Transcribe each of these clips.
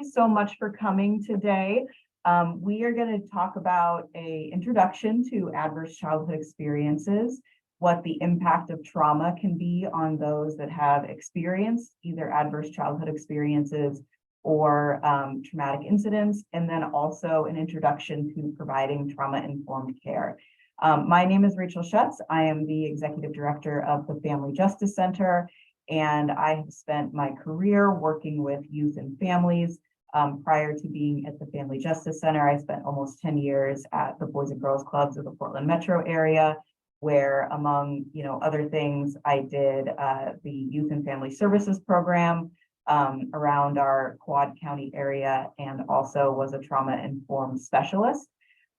guys so much for coming today. We are going to talk about an introduction to adverse childhood experiences, what the impact of trauma can be on those that have experienced either adverse childhood experiences or traumatic incidents, and then also an introduction to providing trauma-informed care. My name is Rachel Schutz. I am the Executive Director of the Family Justice Center, and I have spent my career working with youth and families. Prior to being at the Family Justice Center, I spent almost 10 years at the Boys and Girls Clubs of the Portland metro area, where among other things, I did the Youth and Family Services program around our Quad County area, and also was a trauma-informed specialist.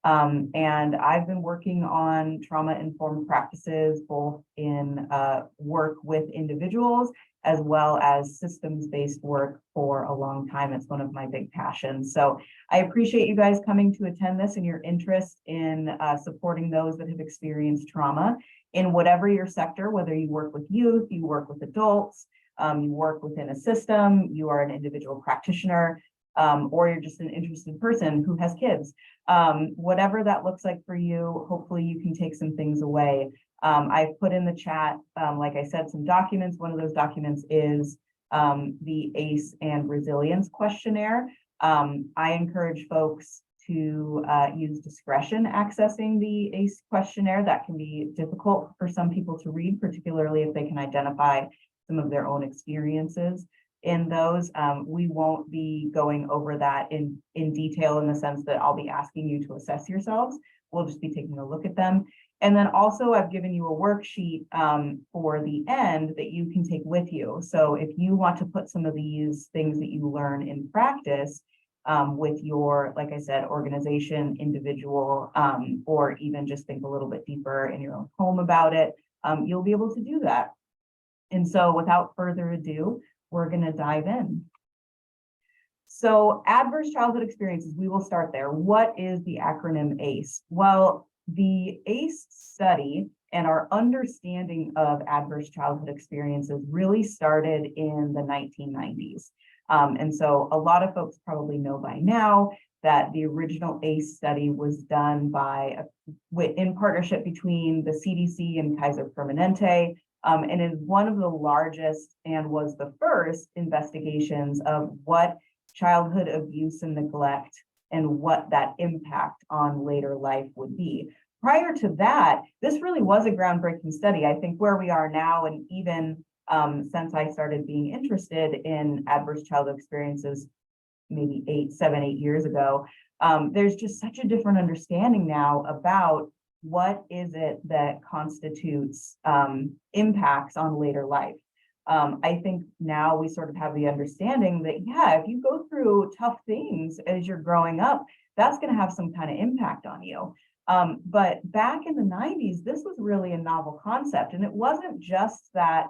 And I've been working on trauma-informed practices, both in work with individuals as well as systems-based work for a long time. It's one of my big passions. So I appreciate you guys coming to attend this and your interest in supporting those that have experienced trauma in whatever your sector, whether you work with youth, you work with adults, you work within a system, you are an individual practitioner, or you're just an interested person who has kids. Whatever that looks like for you, hopefully you can take some things away. I've put in the chat, like I said, some documents. One of those documents is the ACE and Resilience Questionnaire. I encourage folks to use discretion accessing the ACE questionnaire. That can be difficult for some people to read, particularly if they can identify some of their own experiences in those. We won't be going over that in detail in the sense that I'll be asking you to assess yourselves. We'll just be taking a look at them. And then also I've given you a worksheet for the end that you can take with you. So if you want to put some of these things that you learn in practice with your, like I said, organization, individual, or even just think a little bit deeper in your own home about it, you'll be able to do that. And so without further ado, we're going to dive in. So adverse childhood experiences, we will start there. What is the acronym ACE? Well, the ACE study and our understanding of adverse childhood experiences really started in the 1990s. And so a lot of folks probably know by now that the original ACE study was done in partnership between the CDC and Kaiser Permanente, and is one of the largest and was the first investigations of what childhood abuse and neglect and what that impact on later life would be. Prior to that, this really was a groundbreaking study. I think where we are now, and even since I started being interested in adverse childhood experiences, maybe 7, 8 years ago, there's just such a different understanding now about what is it that constitutes impacts on later life. I think now we sort of have the understanding that, yeah, if you go through tough things as you're growing up, that's going to have some kind of impact on you. But back in the 90s, this was really a novel concept. And it wasn't just that,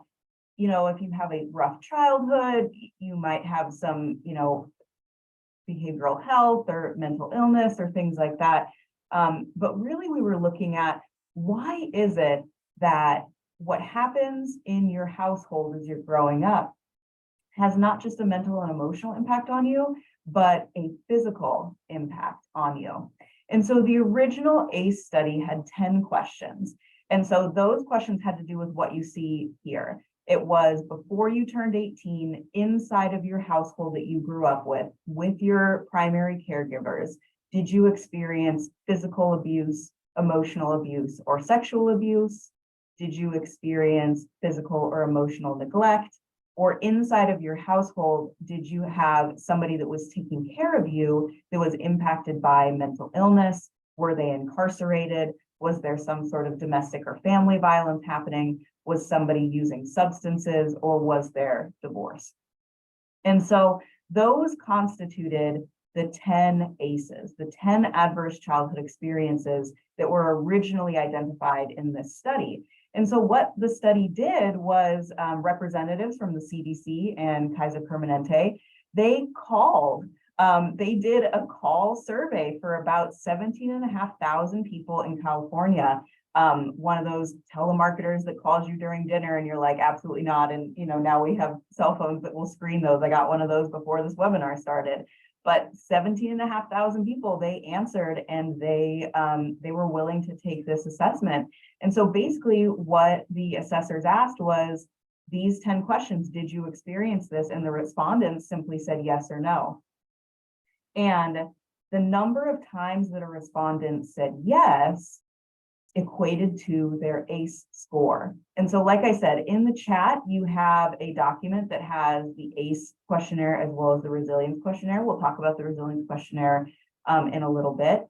if you have a rough childhood, you might have some, behavioral health or mental illness or things like that. But really, we were looking at why is it that what happens in your household as you're growing up has not just a mental and emotional impact on you, but a physical impact on you. And so the original ACE study had 10 questions. And so those questions had to do with what you see here. It was before you turned 18, inside of your household that you grew up with your primary caregivers, did you experience physical abuse, emotional abuse, or sexual abuse? Did you experience physical or emotional neglect? Or inside of your household, did you have somebody that was taking care of you that was impacted by mental illness? Were they incarcerated? Was there some sort of domestic or family violence happening? Was somebody using substances, or was there divorce? And so those constituted the 10 ACEs, the 10 adverse childhood experiences that were originally identified in this study. And so what the study did was representatives from the CDC and Kaiser Permanente, they did a call survey for about 17,500 people in California one of those telemarketers that calls you during dinner and you're like, absolutely not. And, now we have cell phones that will screen those. I got one of those before this webinar started. But 17,500 people, they answered, and they were willing to take this assessment. And so basically what the assessors asked was these 10 questions: did you experience this? And the respondents simply said yes or no. And the number of times that a respondent said yes equated to their ACE score. And so, like I said, in the chat, you have a document that has the ACE questionnaire as well as the resilience questionnaire. We'll talk about the resilience questionnaire in a little bit.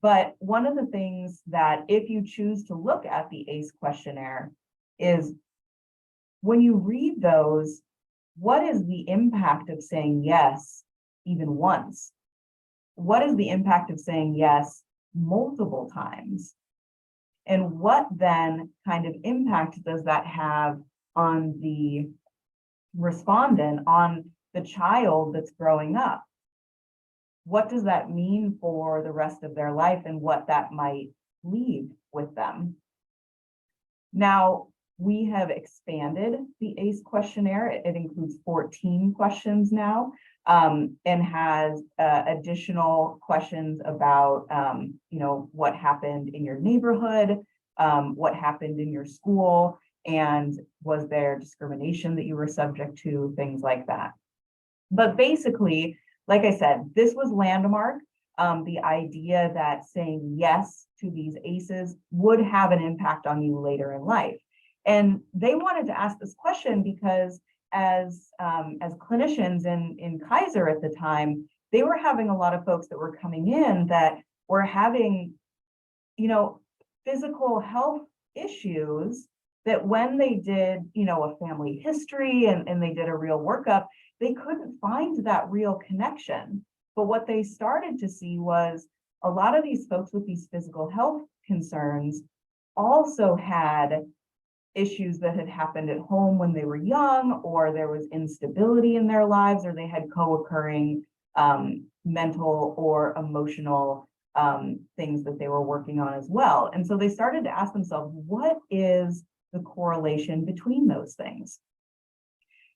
But one of the things that, if you choose to look at the ACE questionnaire, is when you read those, what is the impact of saying yes even once? What is the impact of saying yes multiple times? And what then kind of impact does that have on the respondent, on the child that's growing up? What does that mean for the rest of their life and what that might leave with them? Now, we have expanded the ACE questionnaire. It includes 14 questions now, and has additional questions about, what happened in your neighborhood, what happened in your school, and was there discrimination that you were subject to, things like that. But basically, like I said, this was landmark. The idea that saying yes to these ACEs would have an impact on you later in life. And they wanted to ask this question because as clinicians in Kaiser at the time, they were having a lot of folks that were coming in that were having, physical health issues that when they did, a family history and they did a real workup, they couldn't find that real connection. But what they started to see was a lot of these folks with these physical health concerns also had issues that had happened at home when they were young, or there was instability in their lives, or they had co-occurring mental or emotional things that they were working on as well. And so they started to ask themselves, what is the correlation between those things?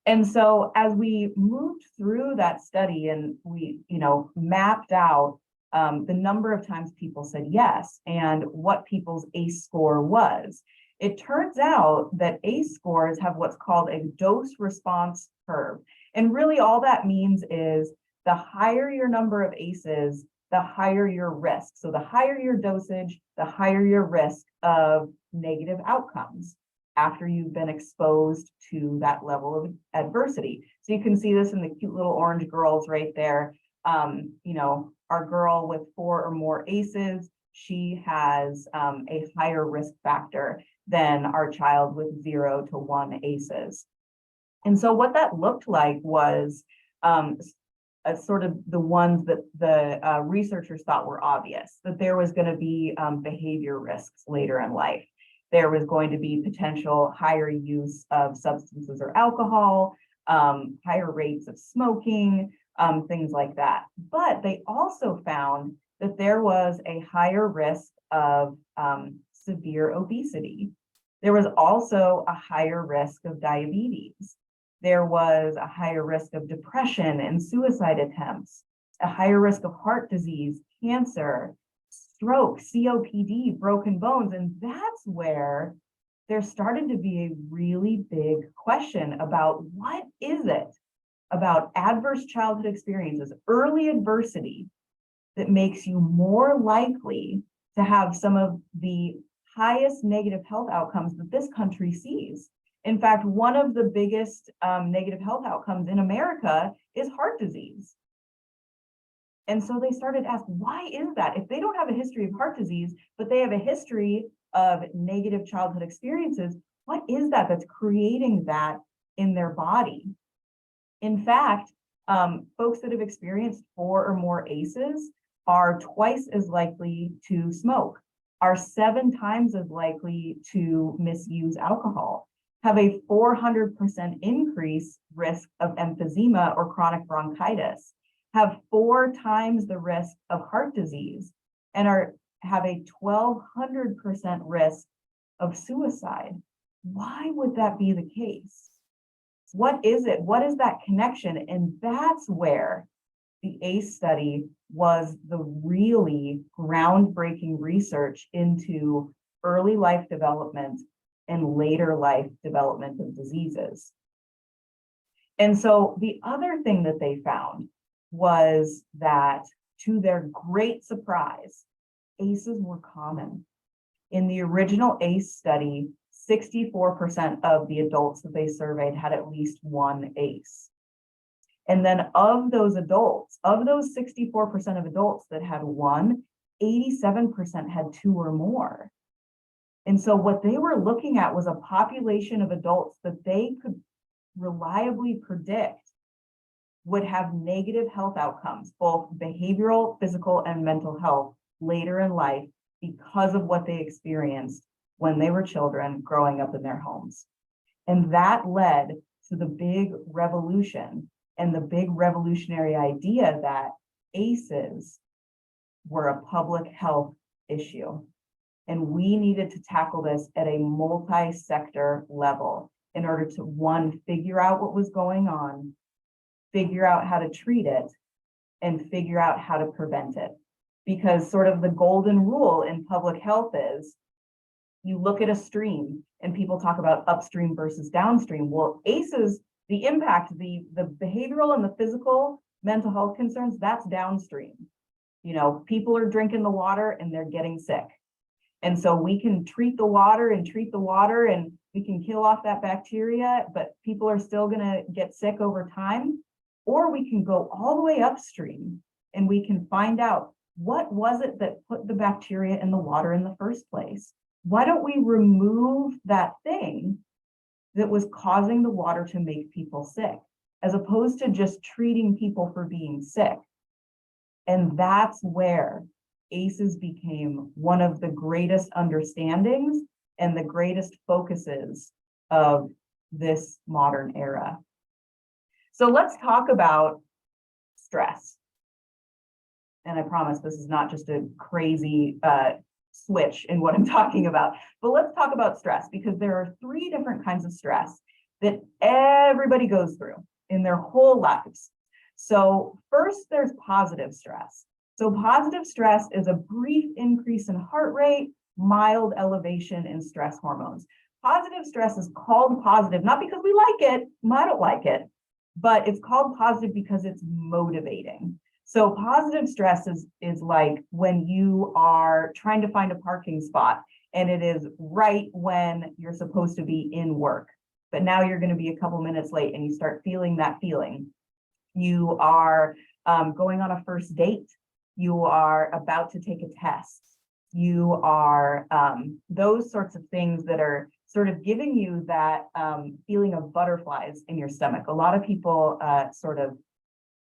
And so as we moved through that study and we, mapped out the number of times people said yes and what people's ACE score was, it turns out that ACE scores have what's called a dose response curve. And really all that means is the higher your number of ACEs, the higher your risk. So the higher your dosage, the higher your risk of negative outcomes after you've been exposed to that level of adversity. So you can see this in the cute little orange girls right there. Our girl with 4 or more ACEs, she has a higher risk factor than our child with 0 to 1 ACEs. And so what that looked like was sort of the ones that the researchers thought were obvious, that there was going to be behavior risks later in life. There was going to be potential higher use of substances or alcohol, higher rates of smoking, things like that. But they also found that there was a higher risk of severe obesity. There was also a higher risk of diabetes. There was a higher risk of depression and suicide attempts, a higher risk of heart disease, cancer, stroke, COPD, broken bones. And that's where there started to be a really big question about what is it about adverse childhood experiences, early adversity, that makes you more likely to have some of the highest negative health outcomes that this country sees. In fact, one of the biggest negative health outcomes in America is heart disease. And so they started to ask, why is that? If they don't have a history of heart disease, but they have a history of negative childhood experiences, what is that that's creating that in their body? In fact, folks that have experienced 4 or more ACEs are twice as likely to smoke, are 7 times as likely to misuse alcohol, have a 400% increase risk of emphysema or chronic bronchitis, have 4 times the risk of heart disease, and have a 1,200% risk of suicide. Why would that be the case? What is it? What is that connection? And that's where the ACE study was the really groundbreaking research into early life development and later life development of diseases. And so the other thing that they found was that, to their great surprise, ACEs were common. In the original ACE study, 64% of the adults that they surveyed had at least one ACE. And then of those adults, of those 64% of adults that had one, 87% had two or more. And so what they were looking at was a population of adults that they could reliably predict would have negative health outcomes, both behavioral, physical, and mental health later in life because of what they experienced when they were children growing up in their homes. And that led to the big revolution and the big revolutionary idea that ACEs were a public health issue. And we needed to tackle this at a multi-sector level in order to, one, figure out what was going on, figure out how to treat it, and figure out how to prevent it. Because sort of the golden rule in public health is, you look at a stream and people talk about upstream versus downstream. Well, ACEs, the impact, the behavioral and the physical mental health concerns, that's downstream. You know, people are drinking the water and they're getting sick. And so we can treat the water and we can kill off that bacteria, but people are still gonna get sick over time. Or we can go all the way upstream and we can find out, what was it that put the bacteria in the water in the first place? Why don't we remove that thing that was causing the water to make people sick, as opposed to just treating people for being sick? And that's where ACEs became one of the greatest understandings and the greatest focuses of this modern era. So let's talk about stress. And I promise this is not just a crazy switch in what I'm talking about, but let's talk about stress, because there are three different kinds of stress that everybody goes through in their whole lives. So first, there's positive stress. So positive stress is a brief increase in heart rate, mild elevation in stress hormones. Positive stress is called positive, not because we like it, I don't like it, but it's called positive because it's motivating. So positive stress is like when you are trying to find a parking spot and it is right when you're supposed to be in work, but now you're going to be a couple minutes late and you start feeling that feeling. You are going on a first date. You are about to take a test. You are those sorts of things that are sort of giving you that feeling of butterflies in your stomach. A lot of people sort of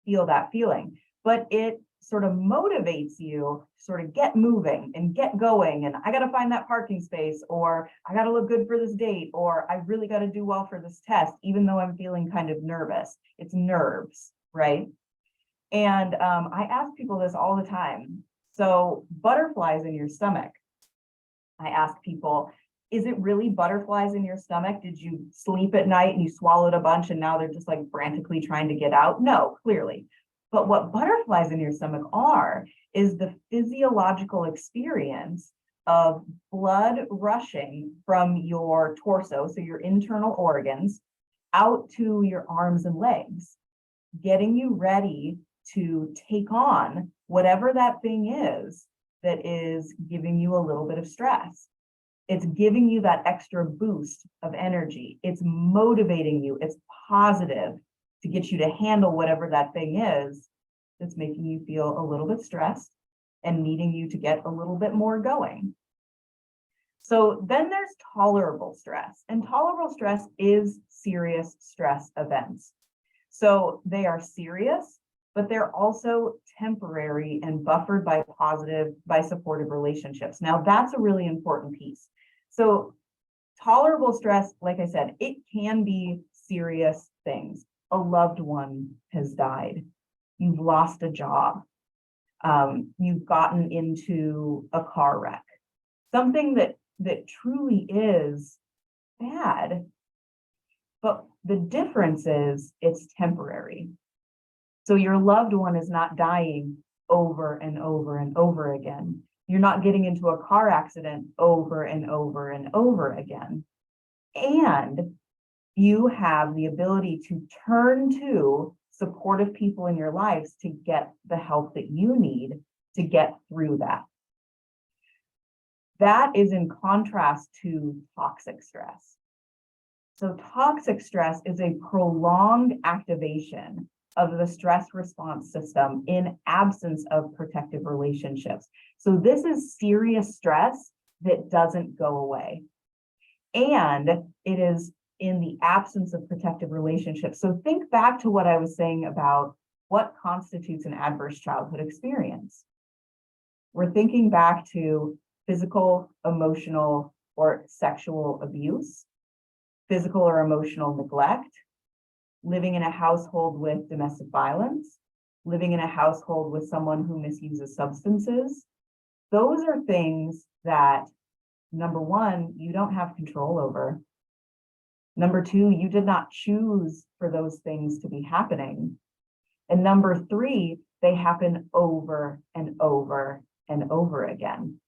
feel that feeling, but it sort of motivates you to sort of get moving and get going. And I got to find that parking space, or I got to look good for this date, or I really got to do well for this test, even though I'm feeling kind of nervous. It's nerves, right? And I ask people this all the time. So butterflies in your stomach, I ask people, is it really butterflies in your stomach? Did you sleep at night and you swallowed a bunch and now they're just like frantically trying to get out? No, clearly. But what butterflies in your stomach are is the physiological experience of blood rushing from your torso, so your internal organs, out to your arms and legs, getting you ready to take on whatever that thing is that is giving you a little bit of stress. It's giving you that extra boost of energy. It's motivating you. It's positive to get you to handle whatever that thing is that's making you feel a little bit stressed and needing you to get a little bit more going. So then there's tolerable stress, and tolerable stress is serious stress events. So they are serious, but they're also temporary and buffered by supportive relationships. Now that's a really important piece. So tolerable stress, like I said, it can be serious things. A loved one has died. You've lost a job. You've gotten into a car wreck. Something that that truly is bad. But the difference is it's temporary. So your loved one is not dying over and over and over again. You're not getting into a car accident over and over and over again. And you have the ability to turn to supportive people in your lives to get the help that you need to get through that. That is in contrast to toxic stress. So toxic stress is a prolonged activation of the stress response system in absence of protective relationships. So this is serious stress that doesn't go away. And it is in the absence of protective relationships. So think back to what I was saying about what constitutes an adverse childhood experience. We're thinking back to physical, emotional, or sexual abuse, physical or emotional neglect, living in a household with domestic violence, living in a household with someone who misuses substances. Those are things that, number one, you don't have control over. Number two, you did not choose for those things to be happening. And number three, they happen over and over and over again.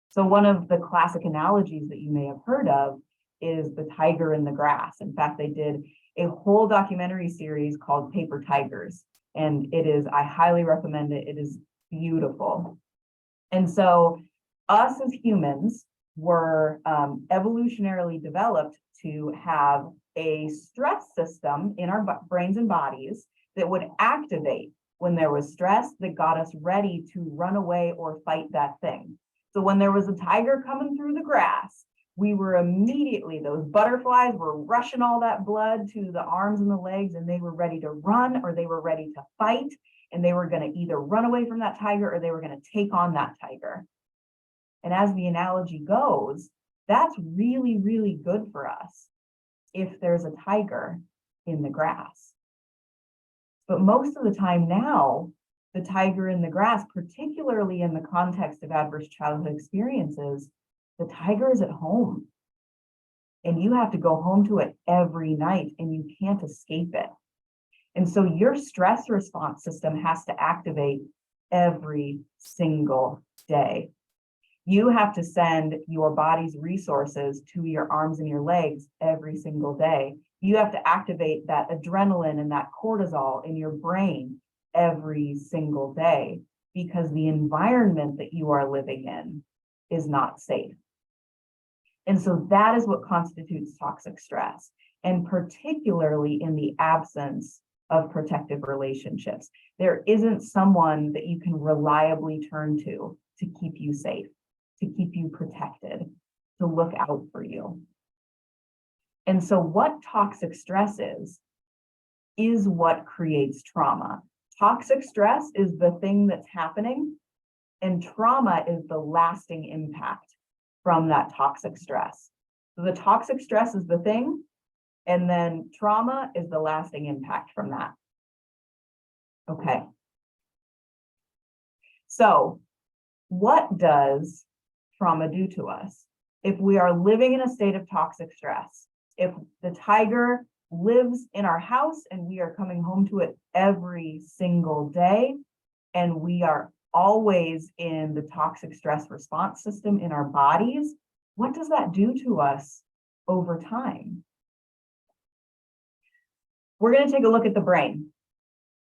So one of the classic analogies that you may have heard of is the tiger in the grass. In fact, they did a whole documentary series called Paper Tigers, and I highly recommend it. It is beautiful. And so us as humans were evolutionarily developed to have a stress system in our brains and bodies that would activate when there was stress that got us ready to run away or fight that thing. So when there was a tiger coming through the grass, we were immediately, those butterflies were rushing all that blood to the arms and the legs, and they were ready to run or they were ready to fight, and they were going to either run away from that tiger or they were going to take on that tiger. And as the analogy goes, that's really, really good for us if there's a tiger in the grass. But most of the time now, the tiger in the grass, particularly in the context of adverse childhood experiences, the tiger is at home. And you have to go home to it every night and you can't escape it. And so your stress response system has to activate every single day. You have to send your body's resources to your arms and your legs every single day. You have to activate that adrenaline and that cortisol in your brain every single day because the environment that you are living in is not safe. And so that is what constitutes toxic stress, and particularly in the absence of protective relationships. There isn't someone that you can reliably turn to keep you safe, to keep you protected, to look out for you. And so what toxic stress is what creates trauma. Toxic stress is the thing that's happening, and trauma is the lasting impact from that toxic stress. So the toxic stress is the thing, and then trauma is the lasting impact from that. Okay. So what does trauma do to us? If we are living in a state of toxic stress, if the tiger lives in our house and we are coming home to it every single day, and we are always in the toxic stress response system in our bodies, what does that do to us over time? We're going to take a look at the brain.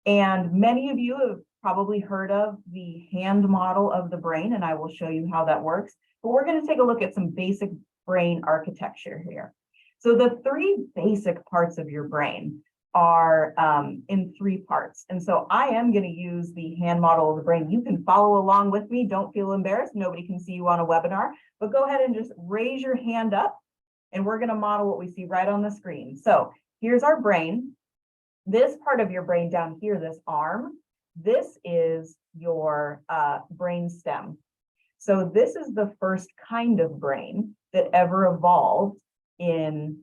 And many of you have probably heard of the hand model of the brain, and I will show you how that works. But we're going to take a look at some basic brain architecture here. So the three basic parts of your brain are in three parts. And so I am going to use the hand model of the brain. You can follow along with me. Don't feel embarrassed. Nobody can see you on a webinar, but go ahead and just raise your hand up and we're going to model what we see right on the screen. So here's our brain. This part of your brain down here, this arm, this is your brain stem. So this is the first kind of brain that ever evolved in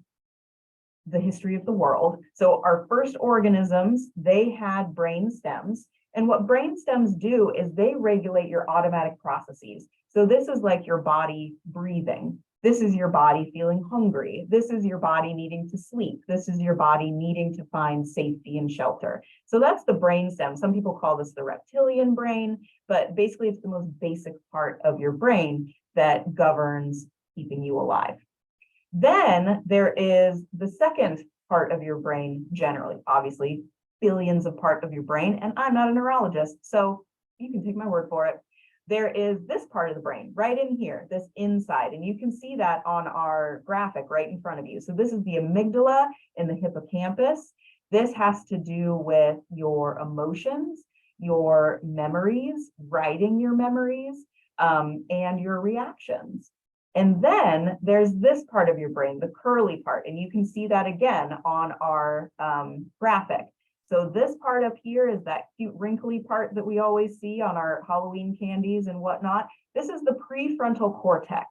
the history of the world. So our first organisms, they had brain stems. And what brain stems do is they regulate your automatic processes. So this is like your body breathing. This is your body feeling hungry. This is your body needing to sleep. This is your body needing to find safety and shelter. So that's the brainstem. Some people call this the reptilian brain, but basically it's the most basic part of your brain that governs keeping you alive. Then there is the second part of your brain, generally, obviously, billions of parts of your brain, and I'm not a neurologist, so you can take my word for it. There is this part of the brain right in here, this inside, and you can see that on our graphic right in front of you. So this is the amygdala and the hippocampus. This has to do with your emotions, your memories, writing your memories, and your reactions. And then there's this part of your brain, the curly part, and you can see that again on our graphic. So this part up here is that cute wrinkly part that we always see on our Halloween candies and whatnot. This is the prefrontal cortex.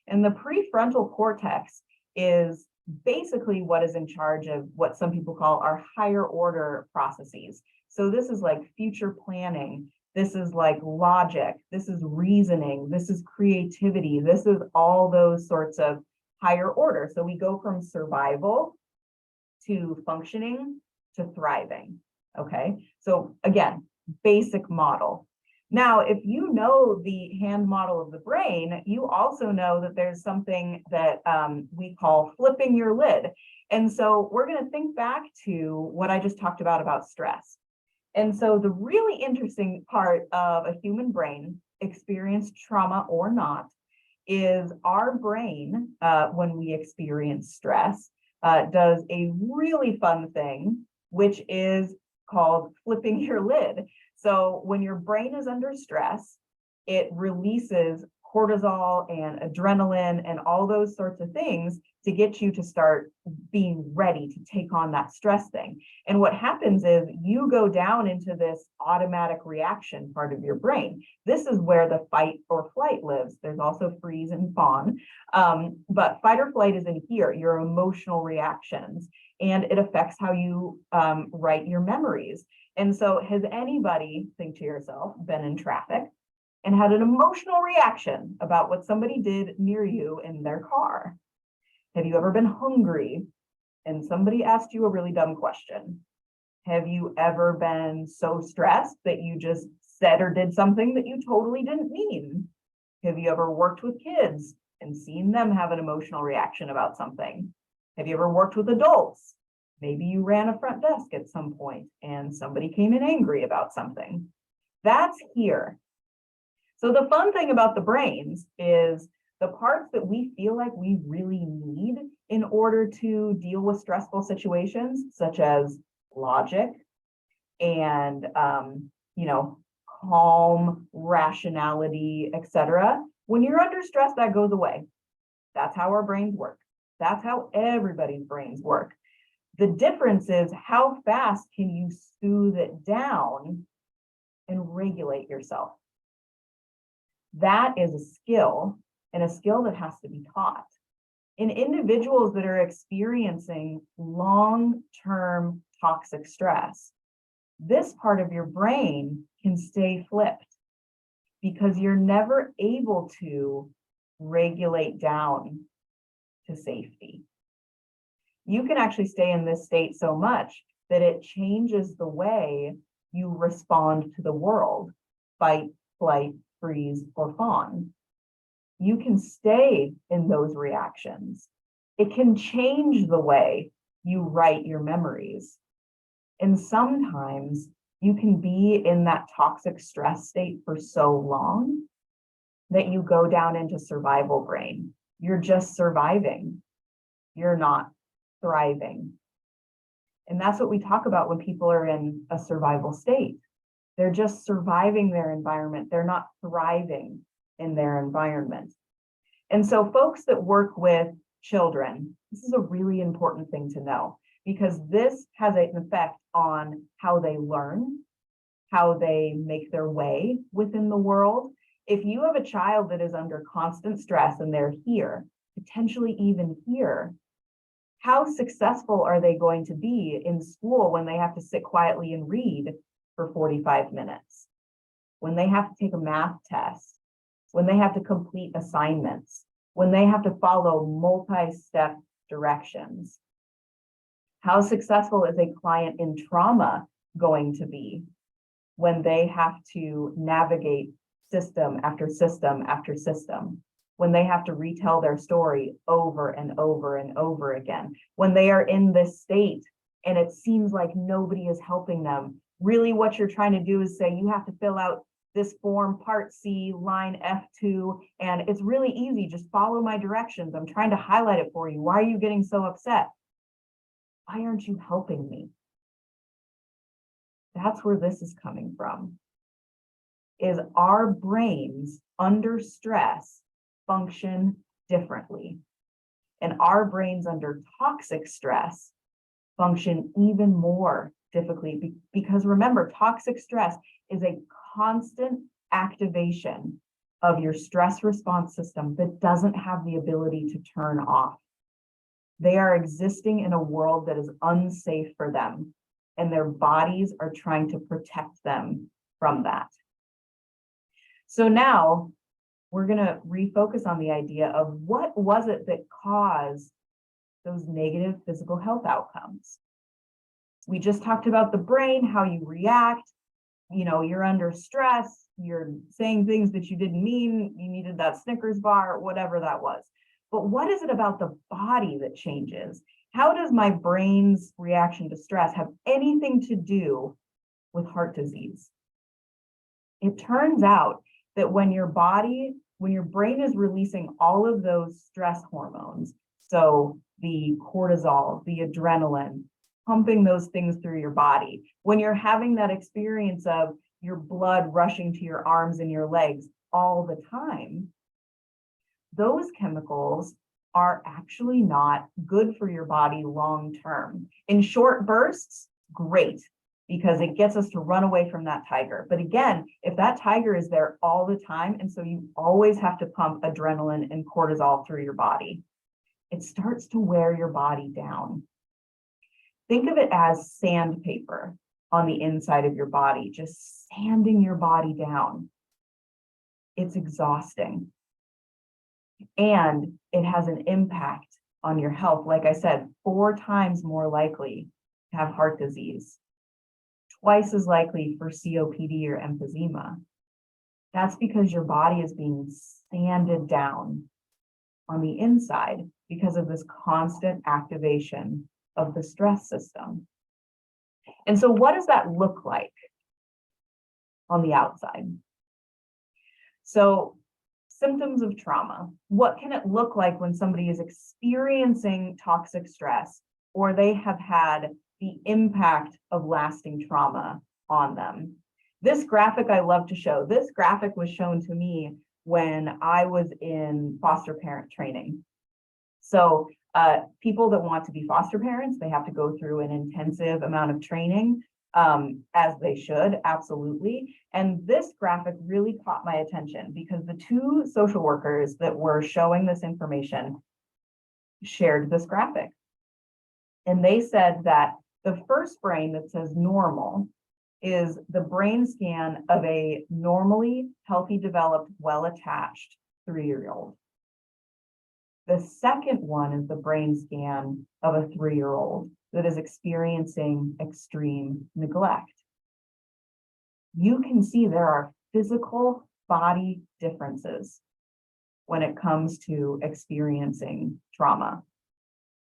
And the prefrontal cortex is basically what is in charge of what some people call our higher order processes. So this is like future planning. This is like logic. This is reasoning. This is creativity. This is all those sorts of higher order. So we go from survival to functioning to thriving. Okay. So again, basic model. Now, if you know the hand model of the brain, you also know that there's something that we call flipping your lid. And so we're going to think back to what I just talked about stress. And so the really interesting part of a human brain, experienced trauma or not, is our brain, when we experience stress, does a really fun thing, which is called flipping your lid. So when your brain is under stress, it releases cortisol and adrenaline and all those sorts of things to get you to start being ready to take on that stress thing. And what happens is you go down into this automatic reaction part of your brain. This is where the fight or flight lives. There's also freeze and fawn, but fight or flight is in here, your emotional reactions, and it affects how you write your memories. And so has anybody, think to yourself, been in traffic and had an emotional reaction about what somebody did near you in their car? Have you ever been hungry and somebody asked you a really dumb question? Have you ever been so stressed that you just said or did something that you totally didn't mean? Have you ever worked with kids and seen them have an emotional reaction about something? Have you ever worked with adults? Maybe you ran a front desk at some point and somebody came in angry about something. That's here. So the fun thing about the brains is the parts that we feel like we really need in order to deal with stressful situations, such as logic and calm, rationality, etc. When you're under stress, that goes away. That's how our brains work. That's how everybody's brains work. The difference is how fast can you soothe it down and regulate yourself. That is a skill, and a skill that has to be taught. In individuals that are experiencing long-term toxic stress, this part of your brain can stay flipped because you're never able to regulate down to safety. You can actually stay in this state so much that it changes the way you respond to the world, fight, flight, freeze, or fawn. You can stay in those reactions. It can change the way you write your memories. And sometimes you can be in that toxic stress state for so long that you go down into survival brain. You're just surviving. You're not thriving. And that's what we talk about when people are in a survival state. They're just surviving their environment. They're not thriving in their environment. And so folks that work with children, this is a really important thing to know, because this has an effect on how they learn, how they make their way within the world. If you have a child that is under constant stress and they're here, potentially even here, how successful are they going to be in school when they have to sit quietly and read for 45 minutes? When they have to take a math test, when they have to complete assignments, when they have to follow multi-step directions? How successful is a client in trauma going to be when they have to navigate system after system after system, when they have to retell their story over and over and over again, when they are in this state and it seems like nobody is helping them? Really, what you're trying to do is say, you have to fill out this form, part C, line F2, and it's really easy. Just follow my directions. I'm trying to highlight it for you. Why are you getting so upset? Why aren't you helping me? That's where this is coming from, is our brains under stress function differently. And our brains under toxic stress function even more difficultly, because remember, toxic stress is a constant activation of your stress response system that doesn't have the ability to turn off. They are existing in a world that is unsafe for them, and their bodies are trying to protect them from that. So now we're going to refocus on the idea of what was it that caused those negative physical health outcomes. We just talked about the brain, how you react. You know, you're under stress, you're saying things that you didn't mean, you needed that Snickers bar, whatever that was. But what is it about the body that changes? How does my brain's reaction to stress have anything to do with heart disease? It turns out that when your brain is releasing all of those stress hormones, so the cortisol, the adrenaline, pumping those things through your body, when you're having that experience of your blood rushing to your arms and your legs all the time, those chemicals are actually not good for your body long term. In short bursts, great, because it gets us to run away from that tiger. But again, if that tiger is there all the time, and so you always have to pump adrenaline and cortisol through your body, it starts to wear your body down. Think of it as sandpaper on the inside of your body, just sanding your body down. It's exhausting. And it has an impact on your health. Like I said, 4 times more likely to have heart disease, twice as likely for COPD or emphysema. That's because your body is being sanded down on the inside because of this constant activation of the stress system. And so what does that look like on the outside? So symptoms of trauma. What can it look like when somebody is experiencing toxic stress, or they have had the impact of lasting trauma on them? This graphic I love to show. This graphic was shown to me when I was in foster parent training. So people that want to be foster parents, they have to go through an intensive amount of training, as they should, absolutely. And this graphic really caught my attention because the 2 social workers that were showing this information shared this graphic. And they said that the first brain that says normal is the brain scan of a normally healthy, developed, well-attached 3-year-old. The second one is the brain scan of a 3-year-old that is experiencing extreme neglect. You can see there are physical body differences when it comes to experiencing trauma.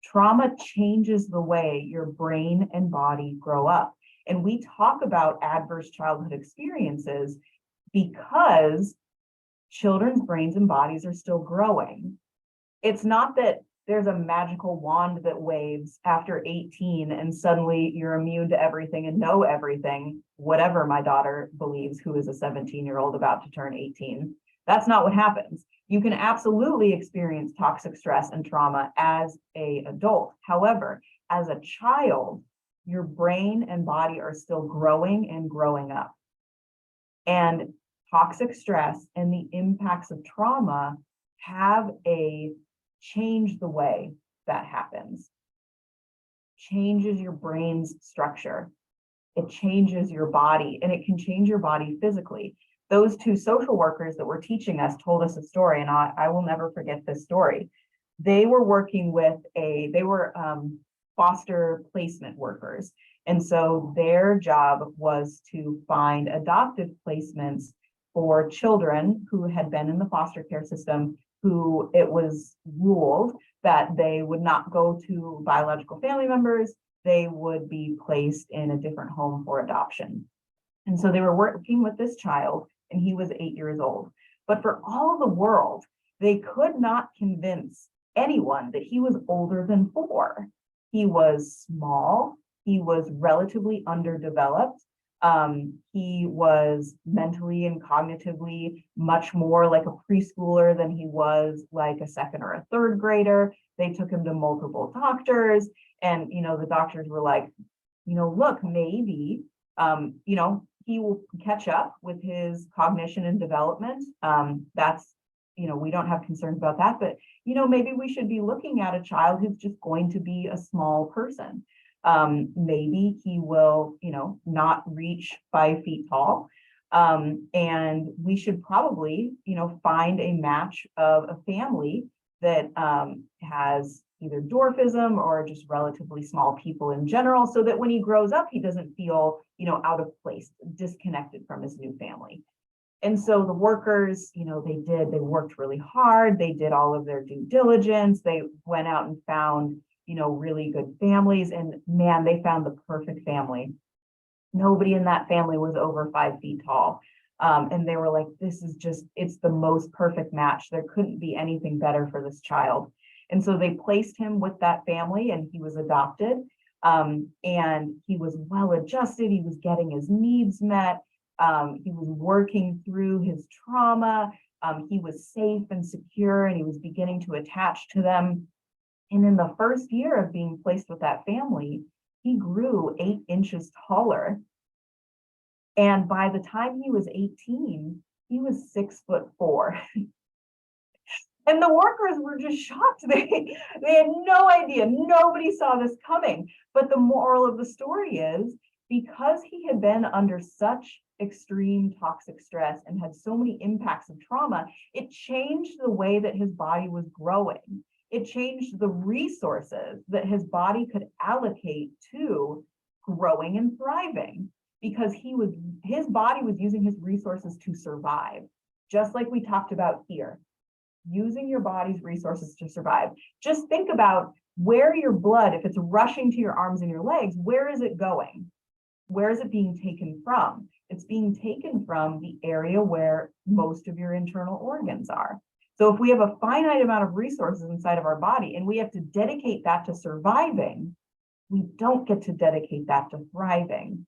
Trauma changes the way your brain and body grow up. And we talk about adverse childhood experiences because children's brains and bodies are still growing. It's not that there's a magical wand that waves after 18 and suddenly you're immune to everything and know everything, whatever my daughter believes, who is a 17-year-old about to turn 18. That's not what happens. You can absolutely experience toxic stress and trauma as an adult. However, as a child, your brain and body are still growing and growing up. And toxic stress and the impacts of trauma have change the way that happens. Changes your brain's structure. It changes your body, and it can change your body physically. those two social workers that were teaching us told us a story, and I will never forget this story. They were working with they were foster placement workers. And so their job was to find adoptive placements for children who had been in the foster care system, who it was ruled that they would not go to biological family members, they would be placed in a different home for adoption. And so they were working with this child, and he was 8 years old. But for all the world, they could not convince anyone that he was older than 4. He was small, he was relatively underdeveloped. He was mentally and cognitively much more like a preschooler than he was like a second or a third grader. They took him to multiple doctors, and the doctors were like, look, maybe he will catch up with his cognition and development. That's we don't have concerns about that, but maybe we should be looking at a child who's just going to be a small person. Maybe he will, not reach 5 feet tall. And we should probably, find a match of a family that has either dwarfism or just relatively small people in general, so that when he grows up, he doesn't feel, out of place, disconnected from his new family. And so the workers, they worked really hard. They did all of their due diligence. They went out and found, really good families. And man, they found the perfect family. Nobody in that family was over 5 feet tall. And they were like, it's the most perfect match. There couldn't be anything better for this child. And so they placed him with that family, and he was adopted. And he was well adjusted. He was getting his needs met. He was working through his trauma. He was safe and secure, and he was beginning to attach to them. And in the first year of being placed with that family, he grew 8 inches taller. And by the time he was 18, he was 6'4". And the workers were just shocked. They had no idea. Nobody saw this coming. But the moral of the story is, because he had been under such extreme toxic stress and had so many impacts of trauma, it changed the way that his body was growing. It changed the resources that his body could allocate to growing and thriving, because his body was using his resources to survive, just like we talked about here. Using your body's resources to survive. Just think about where your blood, if it's rushing to your arms and your legs, where is it going? Where is it being taken from? It's being taken from the area where most of your internal organs are. So if we have a finite amount of resources inside of our body and we have to dedicate that to surviving, we don't get to dedicate that to thriving.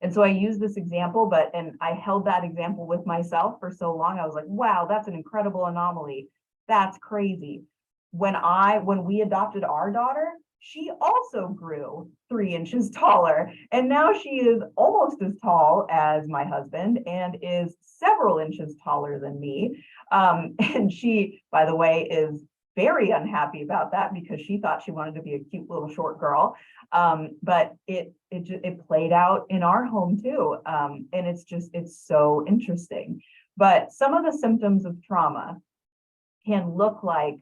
And so I use this example, and I held that example with myself for so long. I was like, wow, that's an incredible anomaly. That's crazy. When we adopted our daughter, she also grew 3 inches taller. And now she is almost as tall as my husband and is several inches taller than me. And she, by the way, is very unhappy about that, because she thought she wanted to be a cute little short girl. But it played out in our home too. And it's so interesting. But some of the symptoms of trauma can look like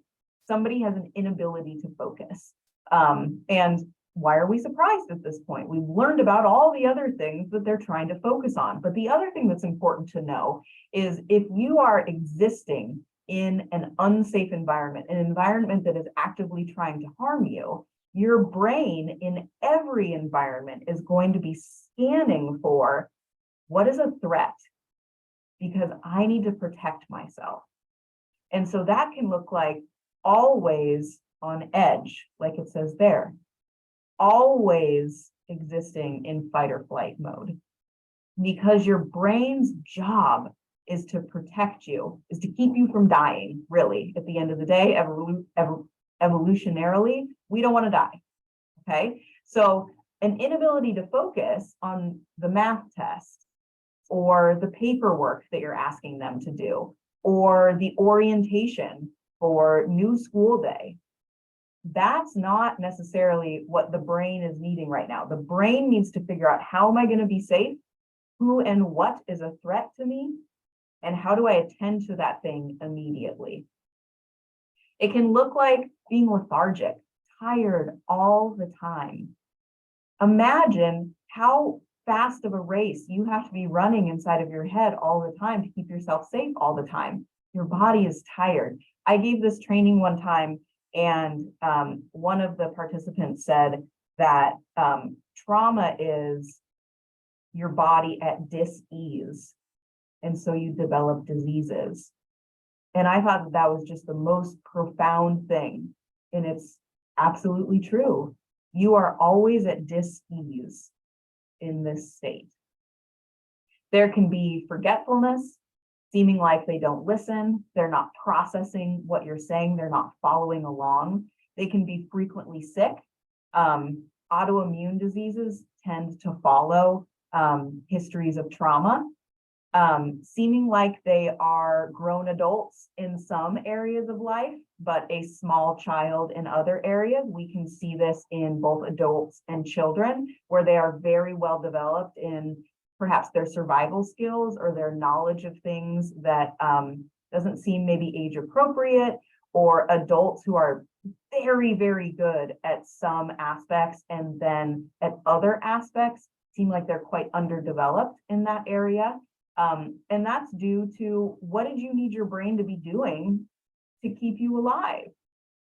somebody has an inability to focus. And why are we surprised at this point? We've learned about all the other things that they're trying to focus on. But the other thing that's important to know is, if you are existing in an unsafe environment, an environment that is actively trying to harm you, your brain in every environment is going to be scanning for, what is a threat? Because I need to protect myself. And so that can look like always on edge, like it says there, always existing in fight or flight mode, because your brain's job is to protect you, is to keep you from dying. Really, at the end of the day, evolutionarily, we don't want to die. Okay, so an inability to focus on the math test, or the paperwork that you're asking them to do, or the orientation for new school day, that's not necessarily what the brain is needing right now. The brain needs to figure out, how am I going to be safe? Who and what is a threat to me? And how do I attend to that thing immediately? It can look like being lethargic, tired all the time. Imagine how fast of a race you have to be running inside of your head all the time to keep yourself safe all the time. Your body is tired. I gave this training one time, and one of the participants said that trauma is your body at dis-ease, and so you develop diseases. And I thought that was just the most profound thing, and it's absolutely true. You are always at dis-ease in this state. There can be forgetfulness, seeming like they don't listen, they're not processing what you're saying, they're not following along. They can be frequently sick. Autoimmune diseases tend to follow histories of trauma. Seeming like they are grown adults in some areas of life, but a small child in other areas. We can see this in both adults and children, where they are very well developed in perhaps their survival skills or their knowledge of things that doesn't seem maybe age appropriate, or adults who are very, very good at some aspects and then at other aspects seem like they're quite underdeveloped in that area. And that's due to, what did you need your brain to be doing to keep you alive?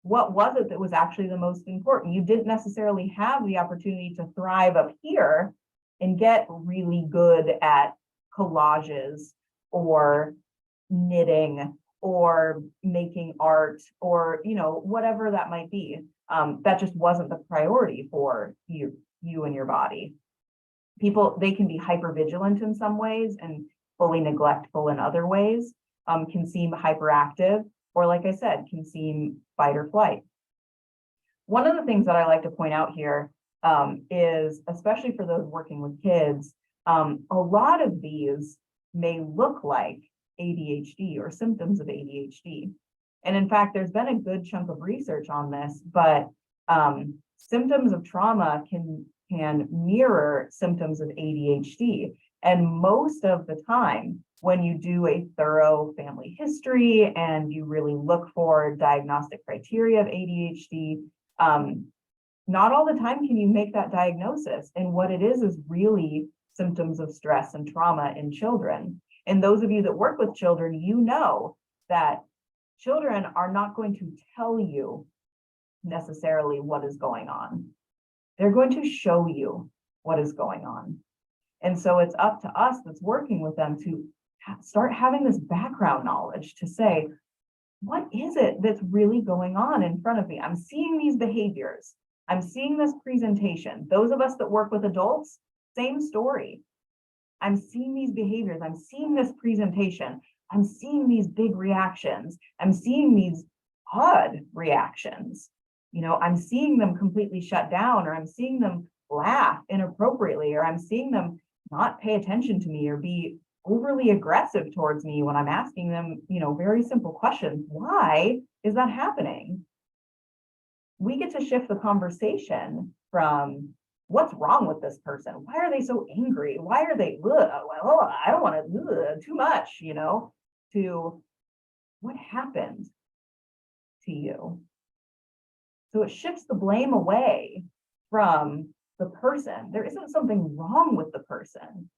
What was it that was actually the most important? You didn't necessarily have the opportunity to thrive up here and get really good at collages or knitting or making art or, whatever that might be. That just wasn't the priority for you and your body. People, they can be hypervigilant in some ways and fully neglectful in other ways, can seem hyperactive, or like I said, can seem fight or flight. One of the things that I like to point out here is, especially for those working with kids, a lot of these may look like ADHD or symptoms of ADHD. And in fact, there's been a good chunk of research on this, but symptoms of trauma can mirror symptoms of ADHD. And most of the time, when you do a thorough family history and you really look for diagnostic criteria of ADHD, not all the time can you make that diagnosis. And what it is really symptoms of stress and trauma in children. And those of you that work with children, you know that children are not going to tell you necessarily what is going on. They're going to show you what is going on. And so it's up to us that's working with them to start having this background knowledge to say, what is it that's really going on in front of me? I'm seeing these behaviors. I'm seeing this presentation. Those of us that work with adults, same story. I'm seeing these behaviors. I'm seeing this presentation. I'm seeing these big reactions. I'm seeing these odd reactions. I'm seeing them completely shut down, or I'm seeing them laugh inappropriately, or I'm seeing them not pay attention to me or be overly aggressive towards me when I'm asking them, very simple questions. Why is that happening? We get to shift the conversation from what's wrong with this person? Why are they so angry? Why are they, I don't want to, too much, to what happened to you? So it shifts the blame away from the person. There isn't something wrong with the person.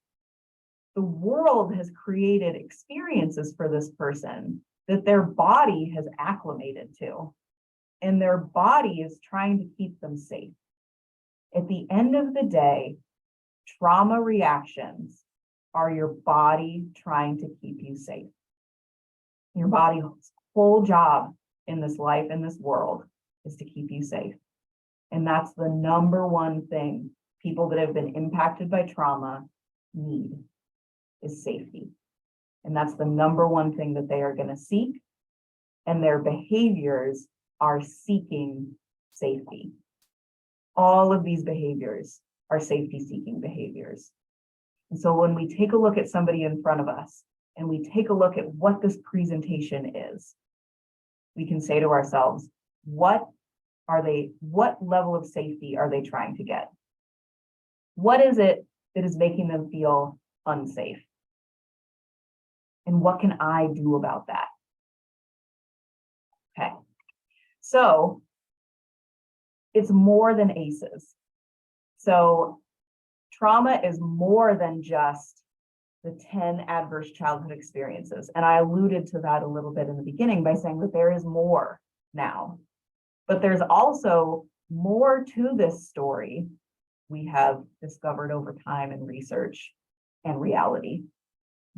The world has created experiences for this person that their body has acclimated to, and their body is trying to keep them safe. At the end of the day, trauma reactions are your body trying to keep you safe. Your body's whole job in this life, in this world, is to keep you safe. And that's the number one thing people that have been impacted by trauma need, is safety. And that's the number one thing that they are going to seek. And their behaviors are seeking safety. All of these behaviors are safety-seeking behaviors. And so when we take a look at somebody in front of us and we take a look at what this presentation is, we can say to ourselves, what level of safety are they trying to get? What is it that is making them feel unsafe. And what can I do about that? Okay, so it's more than ACEs. So trauma is more than just the 10 adverse childhood experiences. And I alluded to that a little bit in the beginning by saying that there is more now, but there's also more to this story we have discovered over time in research and reality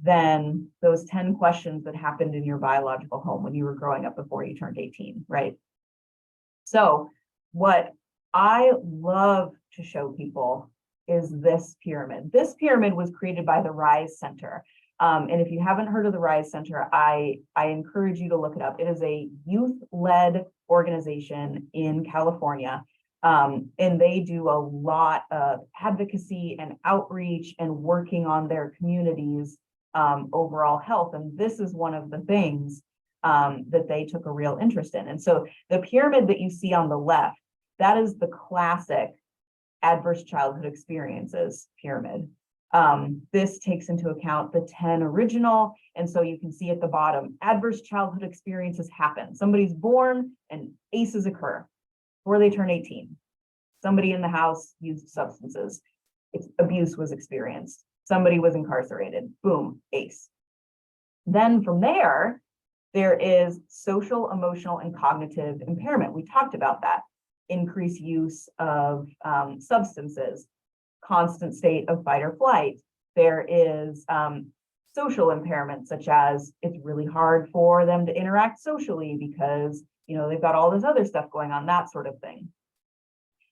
than those 10 questions that happened in your biological home when you were growing up before you turned 18, right? So what I love to show people is this pyramid. This pyramid was created by the Rise Center. And if you haven't heard of the Rise Center, I encourage you to look it up. It is a youth-led organization in California. And they do a lot of advocacy and outreach and working on their communities' overall health. And this is one of the things that they took a real interest in. And so the pyramid that you see on the left, that is the classic adverse childhood experiences pyramid. This takes into account the 10 original. And so you can see at the bottom, adverse childhood experiences happen. Somebody's born and ACEs occur before they turn 18. Somebody in the house used substances. Abuse was experienced. Somebody was incarcerated. Boom, ACE. Then from there is social, emotional, and cognitive impairment. We talked about that. Increased use of substances, constant state of fight or flight. There is social impairment, such as it's really hard for them to interact socially because they've got all this other stuff going on, that sort of thing.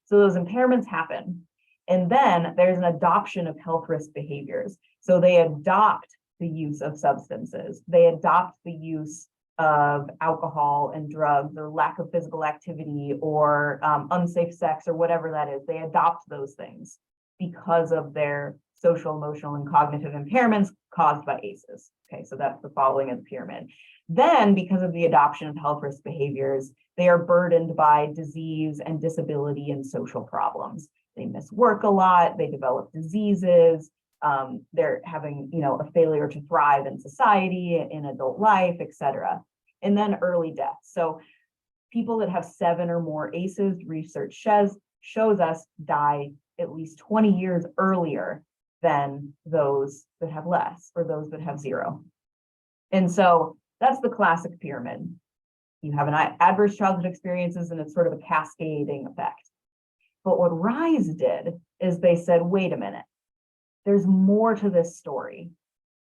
So those impairments happen. And then there's an adoption of health risk behaviors. So they adopt the use of substances. They adopt the use of alcohol and drugs or lack of physical activity or unsafe sex or whatever that is. They adopt those things because of their social, emotional, and cognitive impairments caused by ACEs. Okay, so that's the following of the pyramid. Then, because of the adoption of health risk behaviors, they are burdened by disease and disability and social problems. They miss work a lot, they develop diseases, they're having, a failure to thrive in society, in adult life, et cetera. And then early death. So people that have 7 or more ACEs, research shows us die at least 20 years earlier than those that have less or those that have 0. And so that's the classic pyramid. You have an adverse childhood experiences and it's sort of a cascading effect. But what Rise did is they said, wait a minute, there's more to this story.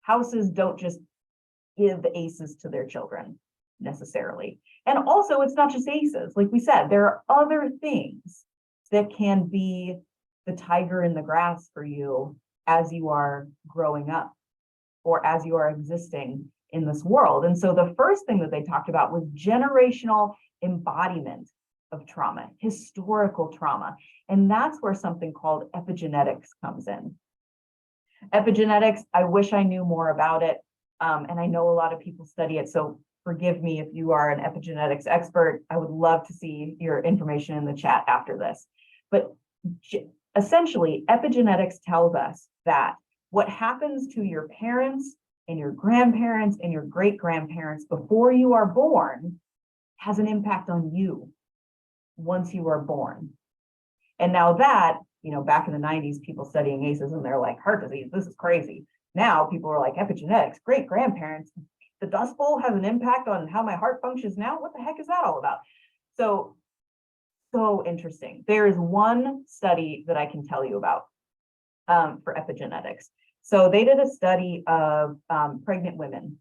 Houses don't just give ACEs to their children necessarily. And also it's not just ACEs. Like we said, there are other things that can be the tiger in the grass for you as you are growing up or as you are existing in this world. And so the first thing that they talked about was generational embodiment of trauma, historical trauma. And that's where something called epigenetics comes in. Epigenetics, I wish I knew more about it. And I know a lot of people study it. So forgive me if you are an epigenetics expert. I would love to see your information in the chat after this. But essentially, epigenetics tells us that what happens to your parents and your grandparents and your great-grandparents before you are born has an impact on you once you are born. And now that, back in the 90s, people studying ACEs and they're like, heart disease, this is crazy. Now people are like, epigenetics, great-grandparents, the Dust Bowl has an impact on how my heart functions now? What the heck is that all about? So interesting. There is one study that I can tell you about for epigenetics. So they did a study of pregnant women.